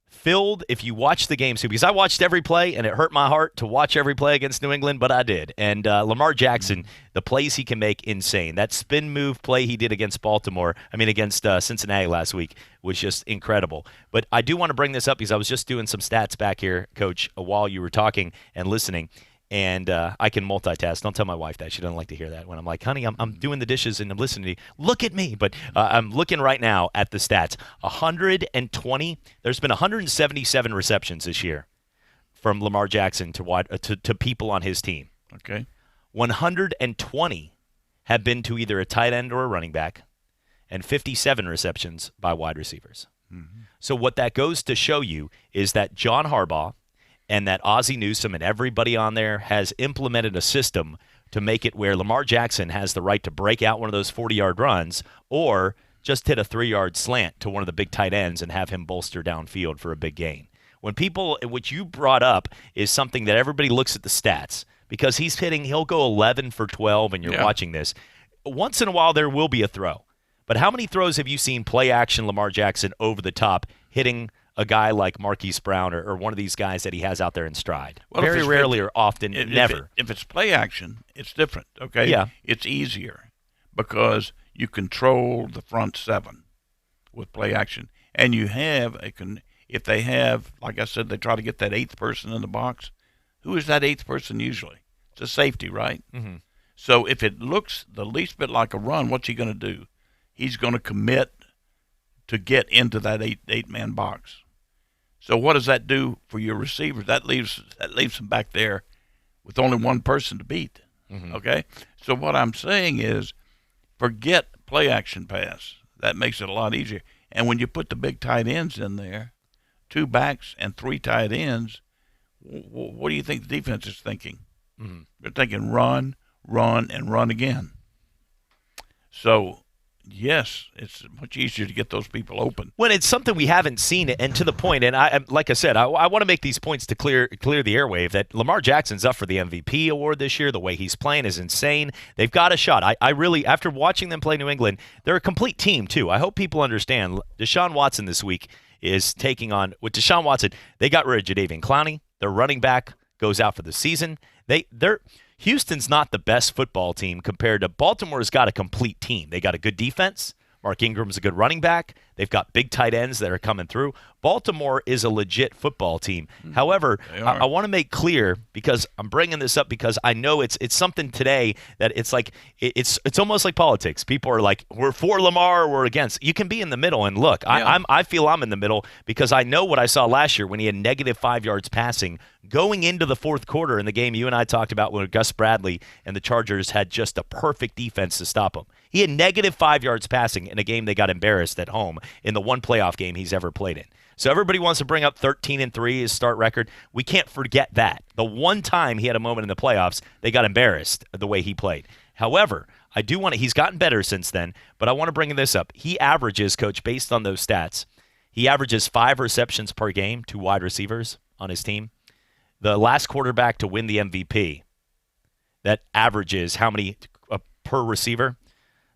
filled, if you watch the game, because I watched every play, and it hurt my heart to watch every play against New England, but I did. And Lamar Jackson, the plays he can make, insane. That spin move play he did against Cincinnati last week was just incredible. But I do want to bring this up because I was just doing some stats back here, Coach, while you were talking and listening. And I can multitask. Don't tell my wife that. She doesn't like to hear that when I'm like, honey, I'm doing the dishes and I'm listening to you. Look at me. But I'm looking right now at the stats. 120. There's been 177 receptions this year from Lamar Jackson to people on his team. Okay. 120 have been to either a tight end or a running back, and 57 receptions by wide receivers. Mm-hmm. So what that goes to show you is that John Harbaugh and that Ozzie Newsome and everybody on there has implemented a system to make it where Lamar Jackson has the right to break out one of those 40-yard runs or just hit a 3-yard slant to one of the big tight ends and have him bolster downfield for a big gain. What you brought up is something that everybody looks at the stats because he'll go 11 for 12 and you're watching this. Once in a while there will be a throw. But how many throws have you seen play action Lamar Jackson over the top hitting a guy like Marquise Brown or one of these guys that he has out there in stride? Well, very rarely or often, never. If it's play action, it's different, okay? Yeah. It's easier because you control the front seven with play action. And you have, if they have, like I said, they try to get that eighth person in the box. Who is that eighth person usually? It's a safety, right? Mm-hmm. So if it looks the least bit like a run, what's he going to do? He's going to commit to get into that eight-man box. So what does that do for your receivers? That leaves them back there with only one person to beat. Mm-hmm. Okay? So what I'm saying is forget play action pass. That makes it a lot easier. And when you put the big tight ends in there, 2 backs and 3 tight ends, what do you think the defense is thinking? Mm-hmm. They're thinking run, and run again. So yes, it's much easier to get those people open. When it's something we haven't seen, and to the point, and like I said, I want to make these points to clear the airwave that Lamar Jackson's up for the MVP award this year. The way he's playing is insane. They've got a shot. I really, after watching them play New England, they're a complete team too. I hope people understand. Deshaun Watson this week is taking on, with Deshaun Watson, they got rid of Jadeveon Clowney. Their running back goes out for the season. Houston's not the best football team compared to Baltimore's got a complete team. They got a good defense. Mark Ingram's a good running back. They've got big tight ends that are coming through. Baltimore is a legit football team. However, I want to make clear, because I'm bringing this up because I know it's something today that it's like it's almost like politics. People are like, we're for Lamar or we're against. You can be in the middle, and look, I feel I'm in the middle because I know what I saw last year when he had -5 yards passing going into the fourth quarter in the game you and I talked about when Gus Bradley and the Chargers had just a perfect defense to stop him. He had -5 yards passing in a game they got embarrassed at home in the one playoff game he's ever played in. So everybody wants to bring up 13-3, his start record. We can't forget that. The one time he had a moment in the playoffs, they got embarrassed the way he played. However, I do want to, he's gotten better since then, but I want to bring this up. He averages, Coach, based on those stats, he averages 5 receptions per game to wide receivers on his team. The last quarterback to win the MVP, that averages how many per receiver?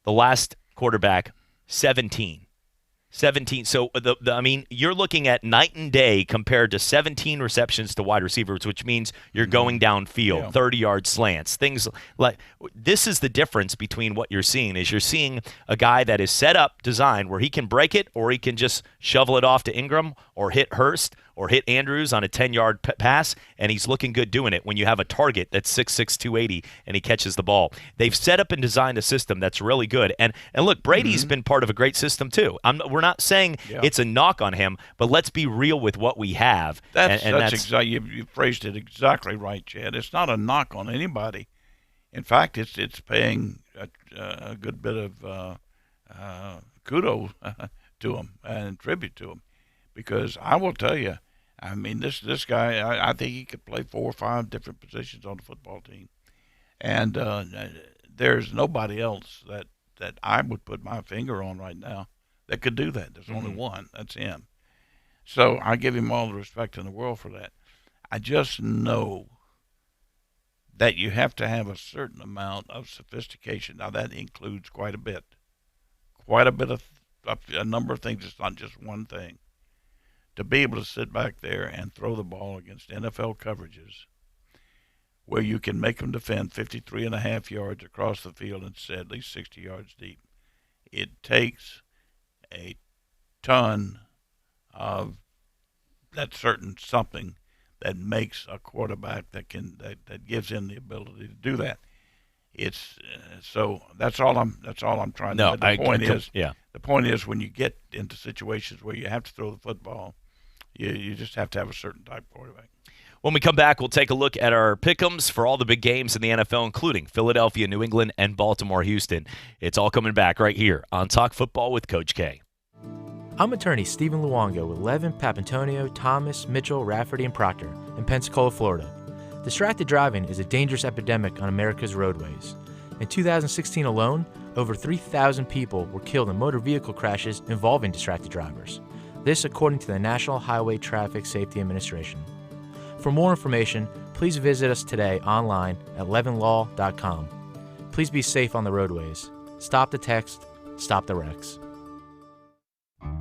The last quarterback, 17. 17. So, I mean, you're looking at night and day compared to 17 receptions to wide receivers, which means you're going downfield, 30-yard slants, things like this is the difference between what you're seeing is you're seeing a guy that is set up, designed, where he can break it or he can just shovel it off to Ingram or hit Hurst or hit Andrews on a 10-yard pass, and he's looking good doing it when you have a target that's 6'6", 280, and he catches the ball. They've set up and designed a system that's really good. And look, Brady's been part of a great system too. We're not saying it's a knock on him, but let's be real with what we have. That's exactly, you phrased it exactly right, Chad. It's not a knock on anybody. In fact, it's paying a good bit of kudos to him and tribute to him, because I will tell you, I mean, this guy, I think he could play 4 or 5 different positions on the football team, and there's nobody else that I would put my finger on right now that could do that. There's only one. That's him. So I give him all the respect in the world for that. I just know that you have to have a certain amount of sophistication. Now, that includes quite a bit of a number of things. It's not just one thing. To be able to sit back there and throw the ball against NFL coverages where you can make them defend 53.5 yards across the field and say at least 60 yards deep, it takes a ton of that certain something that makes a quarterback that gives him the ability to do that. It's so that's all I'm trying to. The point is when you get into situations where you have to throw the football, you just have to have a certain type of quarterback. When we come back, we'll take a look at our pick'ems for all the big games in the NFL, including Philadelphia, New England, and Baltimore, Houston. It's all coming back right here on Talk Football with Coach K. I'm attorney Stephen Luongo with Levin, Papantonio, Thomas, Mitchell, Rafferty, and Proctor in Pensacola, Florida. Distracted driving is a dangerous epidemic on America's roadways. In 2016 alone, over 3,000 people were killed in motor vehicle crashes involving distracted drivers. This according to the National Highway Traffic Safety Administration. For more information, please visit us today online at levinlaw.com. Please be safe on the roadways. Stop the text, stop the wrecks.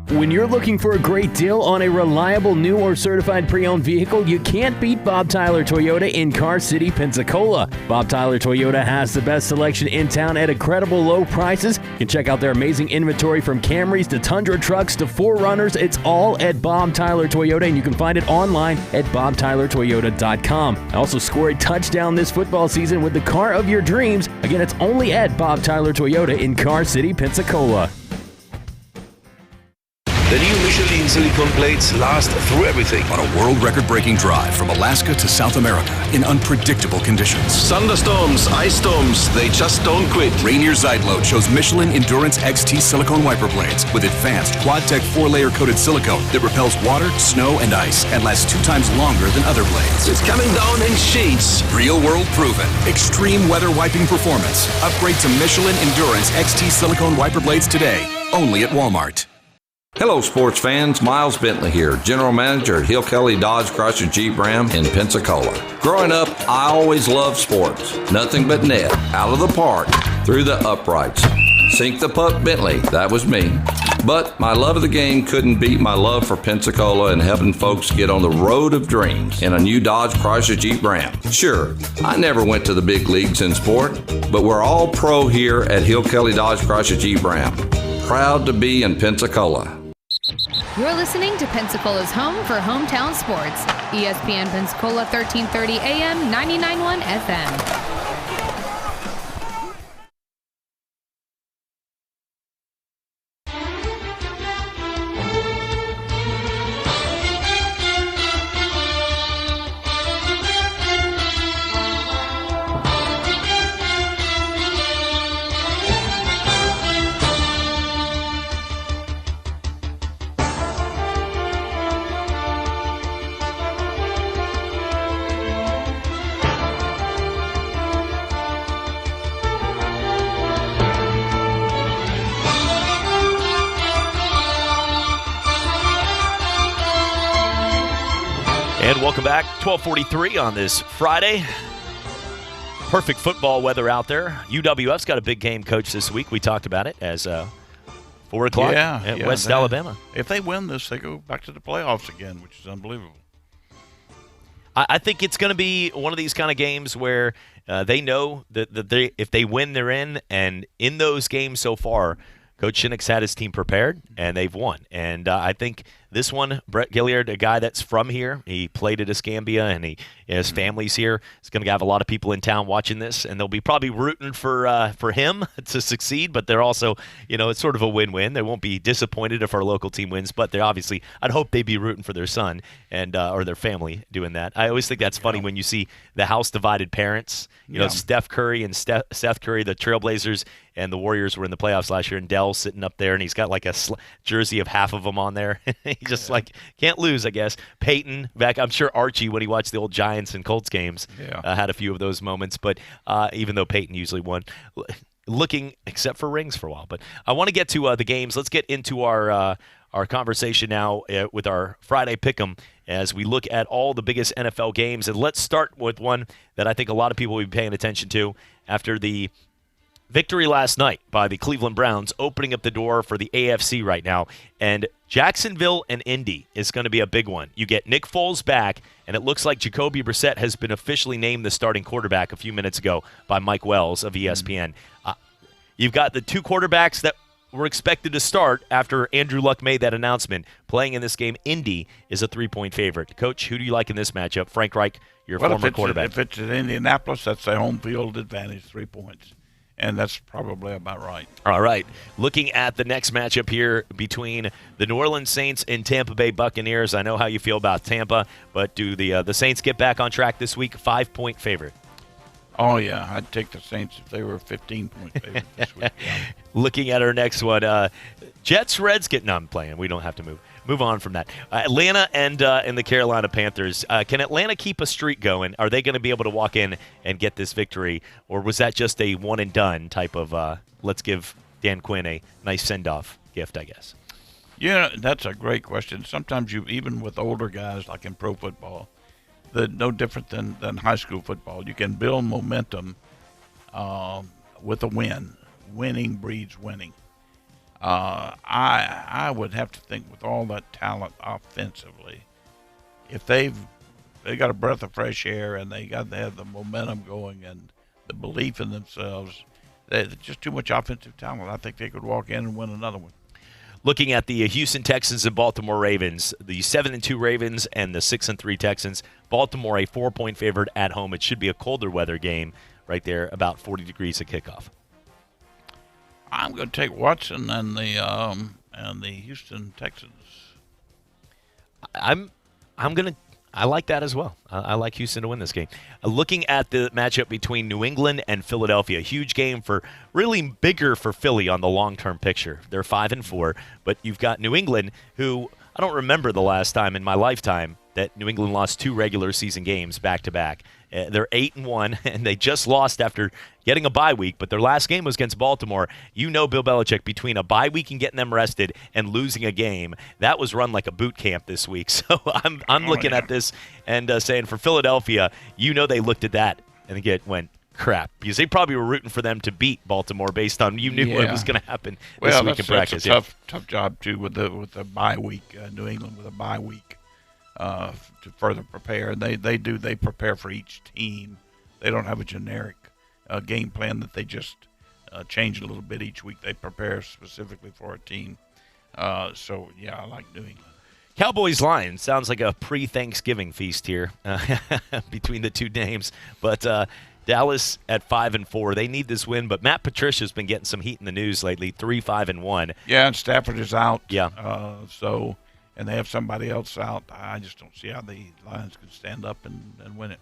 When you're looking for a great deal on a reliable new or certified pre-owned vehicle, you can't beat Bob Tyler Toyota in Car City, Pensacola. Bob Tyler Toyota has the best selection in town at incredible low prices. You can check out their amazing inventory from Camrys to Tundra trucks to 4Runners. It's all at Bob Tyler Toyota, and you can find it online at bobtylertoyota.com. Also score a touchdown this football season with the car of your dreams. Again, it's only at Bob Tyler Toyota in Car City, Pensacola. The new Michelin silicone plates last through everything. On a world record-breaking drive from Alaska to South America in unpredictable conditions. Thunderstorms, ice storms, they just don't quit. Rainier Zeitlo chose Michelin Endurance XT silicone wiper blades with advanced quad-tech 4-layer coated silicone that repels water, snow, and ice and lasts 2 times longer than other blades. It's coming down in sheets. Real world proven. Extreme weather wiping performance. Upgrade to Michelin Endurance XT silicone wiper blades today. Only at Walmart. Hello, sports fans. Miles Bentley here, General Manager at Hill Kelly Dodge Chrysler Jeep Ram in Pensacola. Growing up, I always loved sports. Nothing but net, out of the park, through the uprights. Sink the puck Bentley, that was me. But my love of the game couldn't beat my love for Pensacola and helping folks get on the road of dreams in a new Dodge Chrysler Jeep Ram. Sure, I never went to the big leagues in sport, but we're all pro here at Hill Kelly Dodge Chrysler Jeep Ram. Proud to be in Pensacola. You're listening to Pensacola's home for hometown sports. ESPN Pensacola 1330 AM, 99.1 FM. And welcome back. 12:43 on this Friday. Perfect football weather out there. UWF's got a big game, Coach, this week. We talked about it as 4 o'clock at West Alabama. If they win this, they go back to the playoffs again, which is unbelievable. I think it's going to be one of these kind of games where they know that if they win, they're in. And in those games so far, Coach Shinnick's had his team prepared, and they've won. And I think This one, Brett Gilliard, a guy that's from here. He played at Escambia, and his family's here. He's going to have a lot of people in town watching this, and they'll be probably rooting for him to succeed, but they're also, it's sort of a win-win. They won't be disappointed if our local team wins, but they obviously, I'd hope they'd be rooting for their son and or their family doing that. I always think that's funny when you see the house-divided parents. Steph Curry and Seth Curry, the Trailblazers, and the Warriors were in the playoffs last year, and Dell's sitting up there, and he's got like a jersey of half of them on there. He just can't lose, I guess. Peyton, I'm sure Archie, when he watched the old Giants and Colts games, had a few of those moments. But even though Peyton usually won, looking except for rings for a while. But I want to get to the games. Let's get into our conversation now with our Friday Pick'em as we look at all the biggest NFL games. And let's start with one that I think a lot of people will be paying attention to after the victory last night by the Cleveland Browns, opening up the door for the AFC right now. And Jacksonville and Indy is going to be a big one. You get Nick Foles back, and it looks like Jacoby Brissett has been officially named the starting quarterback a few minutes ago by Mike Wells of ESPN. You've got the two quarterbacks that were expected to start after Andrew Luck made that announcement. Playing in this game, Indy is a 3-point favorite. Coach, who do you like in this matchup? Frank Reich, your former quarterback. If it's at Indianapolis, that's a home field advantage, 3 points. And that's probably about right. All right. Looking at the next matchup here between the New Orleans Saints and Tampa Bay Buccaneers. I know how you feel about Tampa, but do the Saints get back on track this week? 5-point favorite. Oh, yeah. I'd take the Saints if they were 15-point favorite this week. Yeah. Looking at our next one, Jets-Reds I'm playing. We don't have to move on from that. Atlanta and the Carolina Panthers. Can Atlanta keep a streak going? Are they going to be able to walk in and get this victory? Or was that just a one-and-done type of let's give Dan Quinn a nice send-off gift, I guess? Yeah, that's a great question. Sometimes even with older guys like in pro football, no different than high school football. You can build momentum with a win. Winning breeds winning. I would have to think with all that talent offensively, if they got a breath of fresh air and they have the momentum going and the belief in themselves, there's just too much offensive talent. I think they could walk in and win another one. Looking at the Houston Texans and Baltimore Ravens, the 7-2 Ravens and the 6-3 Texans. Baltimore a 4-point favorite at home. It should be a colder weather game right there, about 40 degrees at kickoff. I'm going to take Watson and the Houston Texans. I like that as well. I like Houston to win this game. Looking at the matchup between New England and Philadelphia, huge game really bigger for Philly on the long-term picture. They're 5-4, but you've got New England, who I don't remember the last time in my lifetime that New England lost 2 regular season games back-to-back. They're 8-1, and they just lost after getting a bye week, but their last game was against Baltimore. You know Bill Belichick, between a bye week and getting them rested and losing a game, that was run like a boot camp this week. So I'm looking at this and saying for Philadelphia, they looked at that and went, crap, because they probably were rooting for them to beat Baltimore based on what was going to happen this week in practice. Well, that's a tough job, too, with the bye week, New England with a bye week. To further prepare, and they prepare for each team. They don't have a generic game plan that they just change a little bit each week. They prepare specifically for a team. So yeah, I like New England. Cowboys Lions sounds like a pre-Thanksgiving feast here between the two names, but Dallas at 5-4. They need this win, but Matt Patricia's been getting some heat in the news lately. 3-5-1. Yeah, and Stafford is out. Yeah. And they have somebody else out. I just don't see how the Lions can stand up and win it.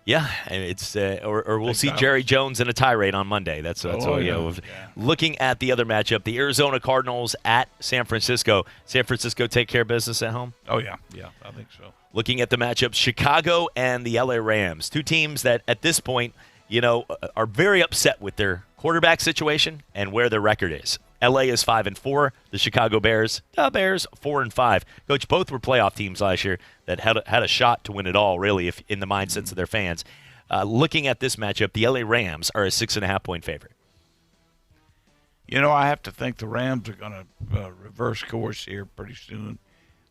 Yeah, it's or we'll see Jerry Jones in a tirade on Monday. That's all. Yeah. Looking at the other matchup, the Arizona Cardinals at San Francisco. San Francisco take care of business at home? Oh, yeah, I think so. Looking at the matchup, Chicago and the LA Rams. Two teams that at this point, are very upset with their quarterback situation and where their record is. LA is 5-4. The Chicago Bears, 4-5. Coach, both were playoff teams last year that had a shot to win it all, really, if in the mindsets of their fans. Looking at this matchup, the LA Rams are a 6.5-point favorite. I have to think the Rams are going to reverse course here pretty soon.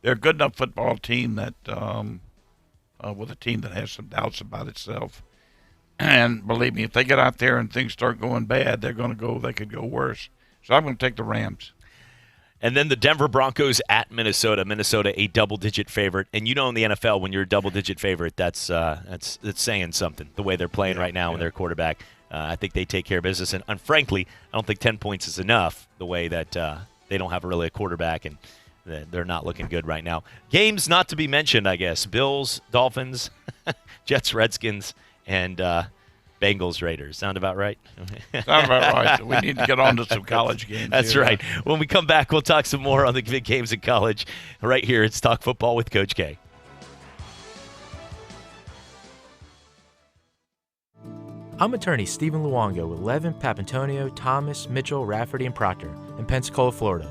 They're a good enough football team that with a team that has some doubts about itself. And believe me, if they get out there and things start going bad, they could go worse. So I'm going to take the Rams. And then the Denver Broncos at Minnesota. Minnesota, a double-digit favorite. And in the NFL, when you're a double-digit favorite, that's saying something, the way they're playing right now with their quarterback. I think they take care of business. And frankly, I don't think 10 points is enough, the way that they don't have really a quarterback, and they're not looking good right now. Games not to be mentioned, I guess. Bills, Dolphins, Jets, Redskins, and Bengals, Raiders. Sound about right? Sound about right. We need to get on to some college games. That's here. right. When we come back, we'll talk some more on the big games in college. Right here, it's Talk Football with Coach K. I'm attorney Stephen Luongo with Levin, Papantonio, Thomas, Mitchell, Rafferty, and Proctor in Pensacola, Florida.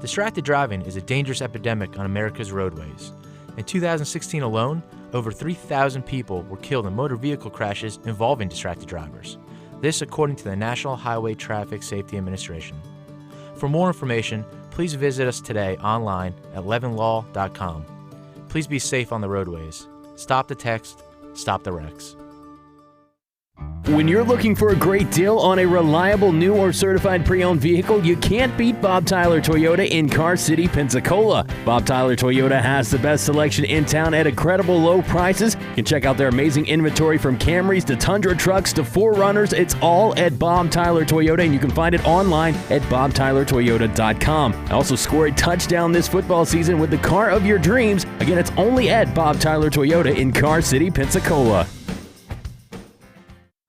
Distracted driving is a dangerous epidemic on America's roadways. In 2016 alone, over 3,000 people were killed in motor vehicle crashes involving distracted drivers. This according to the National Highway Traffic Safety Administration. For more information, please visit us today online at levinlaw.com. Please be safe on the roadways. Stop the text, stop the wrecks. When you're looking for a great deal on a reliable new or certified pre-owned vehicle, you can't beat Bob Tyler Toyota in Car City, Pensacola. Bob Tyler Toyota has the best selection in town at incredible low prices. You can check out their amazing inventory from Camrys to Tundra trucks to 4Runners. It's all at Bob Tyler Toyota, and you can find it online at bobtylertoyota.com. Also score a touchdown this football season with the car of your dreams. Again, it's only at Bob Tyler Toyota in Car City, Pensacola.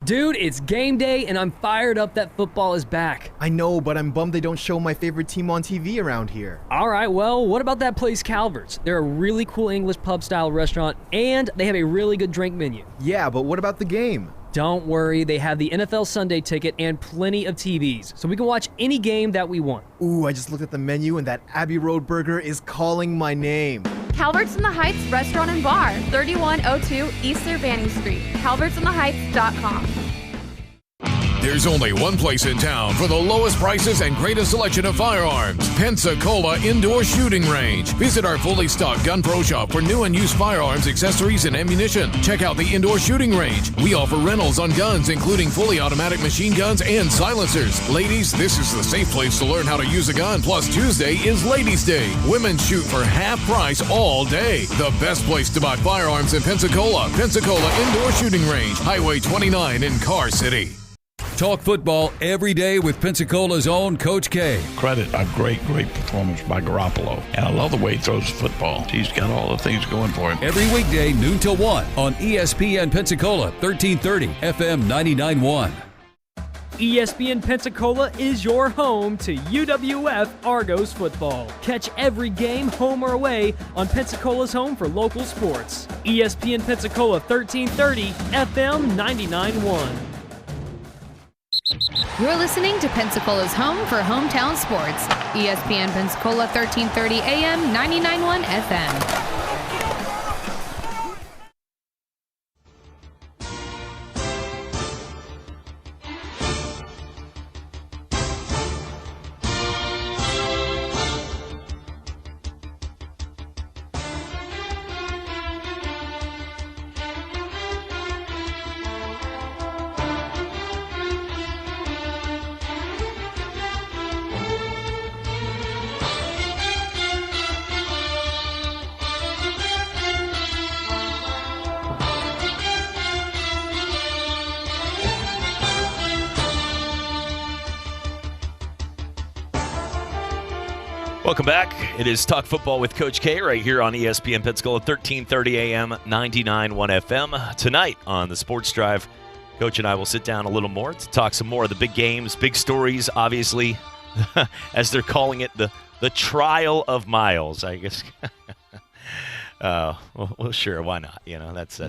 Dude, it's game day, and I'm fired up that football is back. I know, but I'm bummed they don't show my favorite team on TV around here. All right, well, what about that place Calvert's? They're a really cool English pub-style restaurant, and they have a really good drink menu. Yeah, but what about the game? Don't worry, they have the NFL Sunday ticket and plenty of TVs, so we can watch any game that we want. Ooh, I just looked at the menu, and that Abbey Road burger is calling my name. Calvert's in the Heights Restaurant and Bar, 3102 East Urbana Street, calvertsintheheights.com. There's only one place in town for the lowest prices and greatest selection of firearms. Pensacola Indoor Shooting Range. Visit our fully stocked Gun Pro shop for new and used firearms, accessories, and ammunition. Check out the Indoor Shooting Range. We offer rentals on guns, including fully automatic machine guns and silencers. Ladies, this is the safe place to learn how to use a gun. Plus, Tuesday is Ladies' Day. Women shoot for half price all day. The best place to buy firearms in Pensacola. Pensacola Indoor Shooting Range. Highway 29 in Car City. Talk football every day with Pensacola's own Coach K. Credit a great performance by Garoppolo. And I love the way he throws the football. He's got all the things going for him. Every weekday, noon till 1 on ESPN Pensacola, 1330 FM 99.1. ESPN Pensacola is your home to UWF Argos football. Catch every game, home or away, on Pensacola's home for local sports. ESPN Pensacola 1330 FM 99.1. You're listening to Pensacola's home for hometown sports. ESPN Pensacola 1330 AM 99.1 FM. Welcome back. It is Talk Football with Coach K right here on ESPN Pensacola, 1330 AM, 99.1 FM. Tonight on the Sports Drive, Coach and I will sit down a little more to talk some more of the big games, big stories, obviously, as they're calling it, the trial of Miles, I guess. Well, sure, why not? You know, that's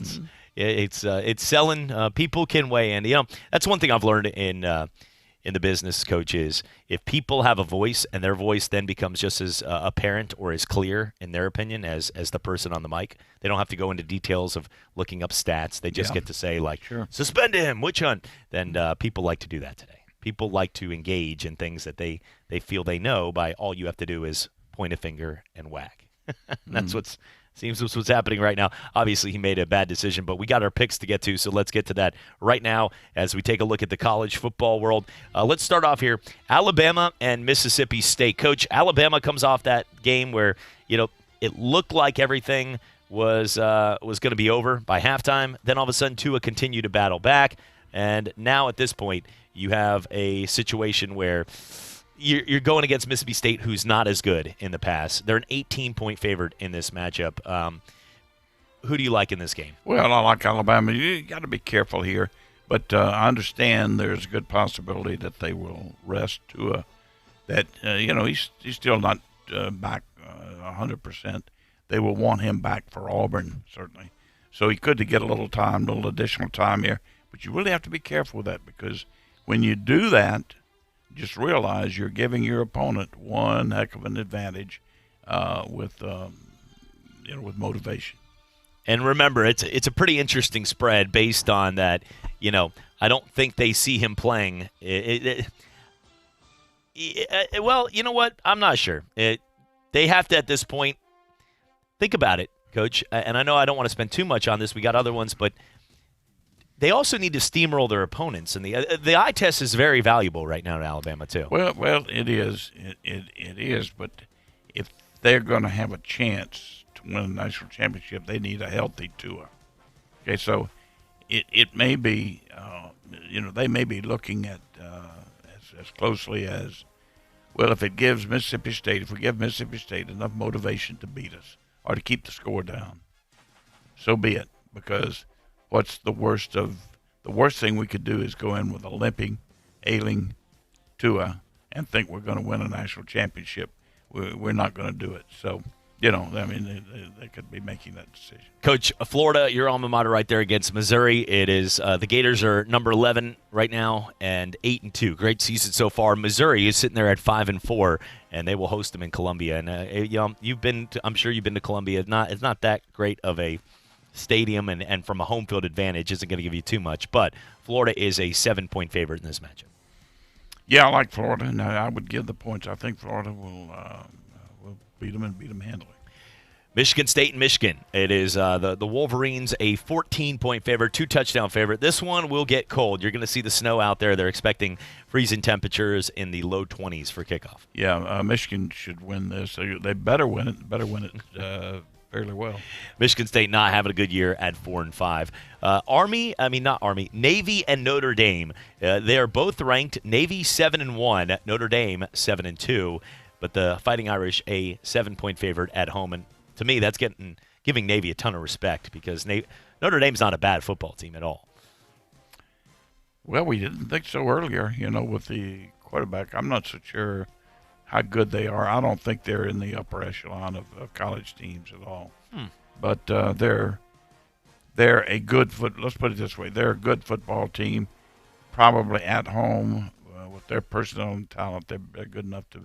it's selling. People can weigh in. You know, that's one thing I've learned in the business, Coach, is if people have a voice and their voice then becomes just as apparent or as clear in their opinion as the person on the mic, they don't have to go into details of looking up stats. They just get to say, like, suspend him, witch hunt. Then people like to do that today. People like to engage in things that they feel they know by all you have to do is point a finger and whack. That's Seems that's what's happening right now. Obviously, he made a bad decision, but we got our picks to get to, so let's get to that right now as we take a look at the college football world. Let's start off here. Alabama and Mississippi State. Coach, Alabama comes off that game where, it looked like everything was going to be over by halftime. Then all of a sudden, Tua continued to battle back. And now at this point, you have a situation where you're going against Mississippi State, who's not as good in the past. They're an 18-point favorite in this matchup. Who do you like in this game? Well, I like Alabama. You got to be careful here. But I understand there's a good possibility that they will rest Tua. That, he's still not back 100%. They will want him back for Auburn, certainly. So he could get a little additional time here. But you really have to be careful with that, because when you do that, just realize you're giving your opponent one heck of an advantage with motivation. And remember, it's a pretty interesting spread based on that. I don't think they see him playing. Well, you know what? I'm not sure. They have to, at this point, think about it, Coach. And I know I don't want to spend too much on this. We got other ones, but they also need to steamroll their opponents. And the eye test is very valuable right now in Alabama, too. Well, it is. It is. But if they're going to have a chance to win a national championship, they need a healthy Tua. Okay, so it may be, they may be looking at as closely as, well, if we give Mississippi State enough motivation to beat us or to keep the score down, so be it. Because what's the worst thing we could do is go in with a limping, ailing Tua and think we're going to win a national championship. We're not going to do it. So, they could be making that decision. Coach, Florida, your alma mater right there against Missouri. It is the Gators are number 11 right now and 8-2. Great season so far. Missouri is sitting there at 5-4, and they will host them in Columbia. And I'm sure you've been to Columbia. It's not that great of a stadium, and from a home field advantage isn't going to give you too much. But Florida is a 7-point favorite in this matchup. Yeah, I like Florida, and I would give the points. I think Florida will beat them and beat them handily. Michigan State and Michigan. It is the Wolverines, a 14-point favorite, 2-touchdown favorite. This one will get cold. You're going to see the snow out there. They're expecting freezing temperatures in the low 20s for kickoff. Yeah, Michigan should win this. They better win it. Fairly well. Michigan State not having a good year at 4-5. Navy and Notre Dame. They are both ranked. Navy 7-1, Notre Dame 7-2. But the Fighting Irish a 7-point favorite at home, and to me that's giving Navy a ton of respect, because Notre Dame's not a bad football team at all. Well, we didn't think so earlier. With the quarterback, I'm not so sure how good they are. I don't think they're in the upper echelon of college teams at all. But they're a good let's put it this way: they're a good football team. Probably at home with their personnel and talent, they're good enough to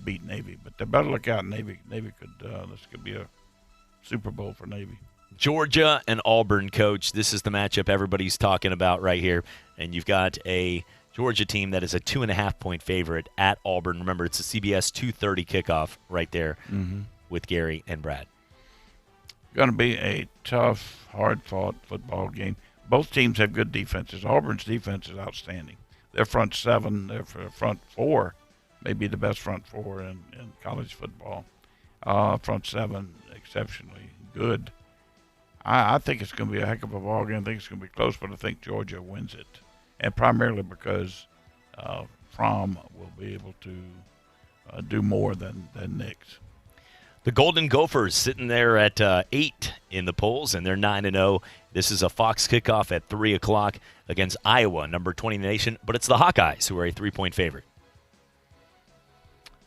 beat Navy. But they better look out. Navy this could be a Super Bowl for Navy. Georgia and Auburn, Coach. This is the matchup everybody's talking about right here, and you've got a Georgia team that is a 2.5-point favorite at Auburn. Remember, it's a CBS 2:30 kickoff right there with Gary and Brad. Going to be a tough, hard-fought football game. Both teams have good defenses. Auburn's defense is outstanding. Their front seven, their front four, may be the best front four in college football. Front seven, exceptionally good. I think it's going to be a heck of a ball game. I think it's going to be close, but I think Georgia wins it. And primarily because Fromm will be able to do more than Nix. The Golden Gophers sitting there at 8 in the polls, and they're 9-0. This is a Fox kickoff at 3 o'clock against Iowa, number 20 in the nation. But it's the Hawkeyes who are a 3-point favorite.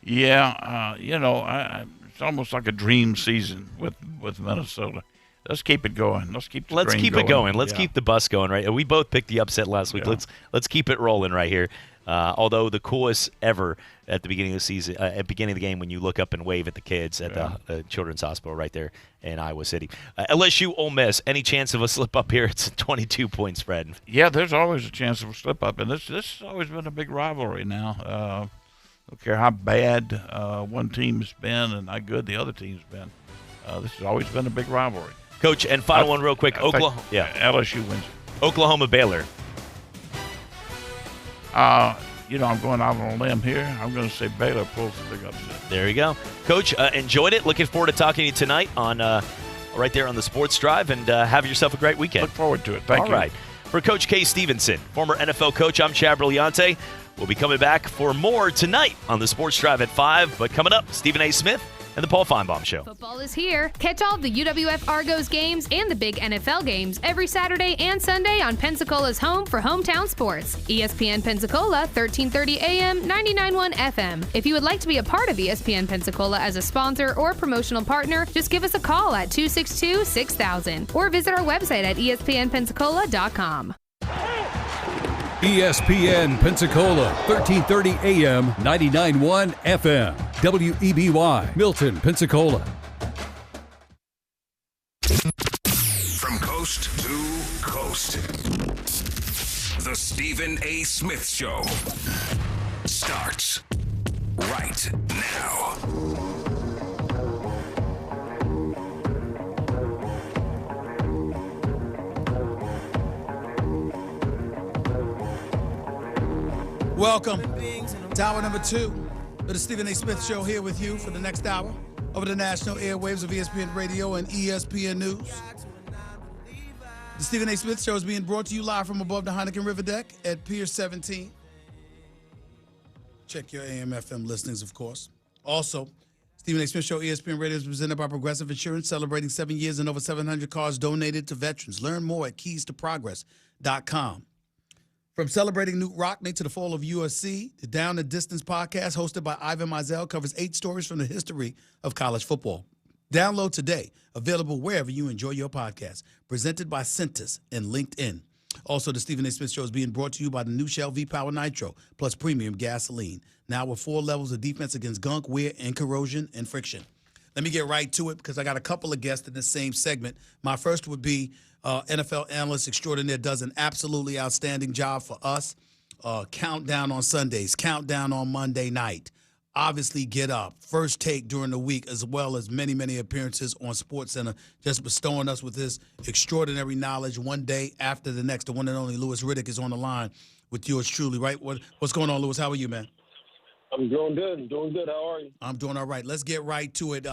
Yeah, it's almost like a dream season with Minnesota. Let's keep it going. Let's keep it going. Let's keep the bus going, right? We both picked the upset last week. Yeah. Let's keep it rolling right here. Although the coolest ever at the beginning of the season, at the beginning of the game, when you look up and wave at the kids at the Children's Hospital right there in Iowa City. LSU Ole Miss. Any chance of a slip up here? It's a 22-point spread. Yeah, there's always a chance of a slip up, and this has always been a big rivalry now. Don't care how bad one team's been and how good the other team's been. this has always been a big rivalry. Coach, and final one real quick. Oklahoma. Yeah. LSU wins. Oklahoma Baylor. I'm going out on a limb here. I'm going to say Baylor pulls the big upset. There you go. Coach, enjoyed it. Looking forward to talking to you tonight on right there on the Sports Drive, and have yourself a great weekend. Look forward to it. Thank you. All right. For Coach Kay Stevenson, former NFL coach, I'm Chad Brillante. We'll be coming back for more tonight on the Sports Drive at 5. But coming up, Stephen A. Smith and the Paul Feinbaum Show. Football is here. Catch all of the UWF Argos games and the big NFL games every Saturday and Sunday on Pensacola's home for hometown sports. ESPN Pensacola, 1330 AM, 99.1 FM. If you would like to be a part of ESPN Pensacola as a sponsor or promotional partner, just give us a call at 262-6000 or visit our website at ESPNpensacola.com. ESPN Pensacola, 1330 AM, 99.1 FM. WEBY, Milton, Pensacola. From coast to coast, the Stephen A. Smith Show starts right now. Welcome to hour number 2 of the Stephen A. Smith Show, here with you for the next hour over the national airwaves of ESPN Radio and ESPN News. The Stephen A. Smith Show is being brought to you live from above the Heineken River Deck at Pier 17. Check your AM/FM listings, of course. Also, Stephen A. Smith Show ESPN Radio is presented by Progressive Insurance, celebrating 7 years and over 700 cars donated to veterans. Learn more at keystoprogress.com. From celebrating Newt Rockne to the fall of USC, the Down the Distance podcast hosted by Ivan Mizell covers 8 stories from the history of college football. Download today, available wherever you enjoy your podcast. Presented by Centus and LinkedIn. Also, the Stephen A. Smith Show is being brought to you by the new Shell V-Power Nitro plus premium gasoline. Now with 4 levels of defense against gunk, wear, and corrosion and friction. Let me get right to it because I got a couple of guests in this same segment. My first would be NFL analyst extraordinaire, does an absolutely outstanding job for us. Countdown on Sundays, countdown on Monday night. Obviously, Get Up, First Take during the week, as well as many, many appearances on SportsCenter, just bestowing us with his extraordinary knowledge one day after the next. The one and only Louis Riddick is on the line with yours truly, right? What's going on, Louis? How are you, man? I'm doing good. How are you? I'm doing all right. Let's get right to it.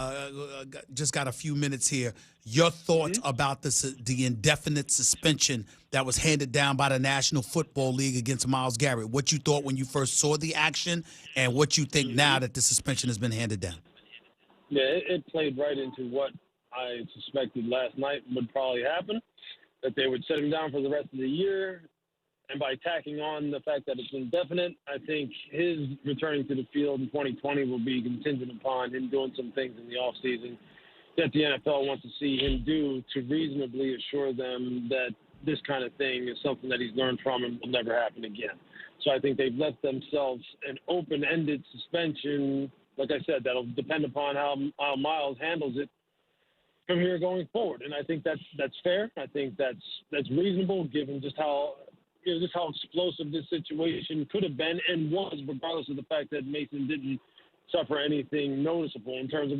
Just got a few minutes here. Your thoughts about the indefinite suspension that was handed down by the National Football League against Myles Garrett. What you thought when you first saw the action, and what you think now that the suspension has been handed down. Yeah, it played right into what I suspected last night would probably happen, that they would set him down for the rest of the year. And by tacking on the fact that it's indefinite, I think his returning to the field in 2020 will be contingent upon him doing some things in the offseason that the NFL wants to see him do to reasonably assure them that this kind of thing is something that he's learned from and will never happen again. So I think they've left themselves an open-ended suspension. Like I said, that'll depend upon how Myles handles it from here going forward. And I think that's fair. I think that's reasonable given just how explosive this situation could have been and was, regardless of the fact that Mason didn't suffer anything noticeable in terms of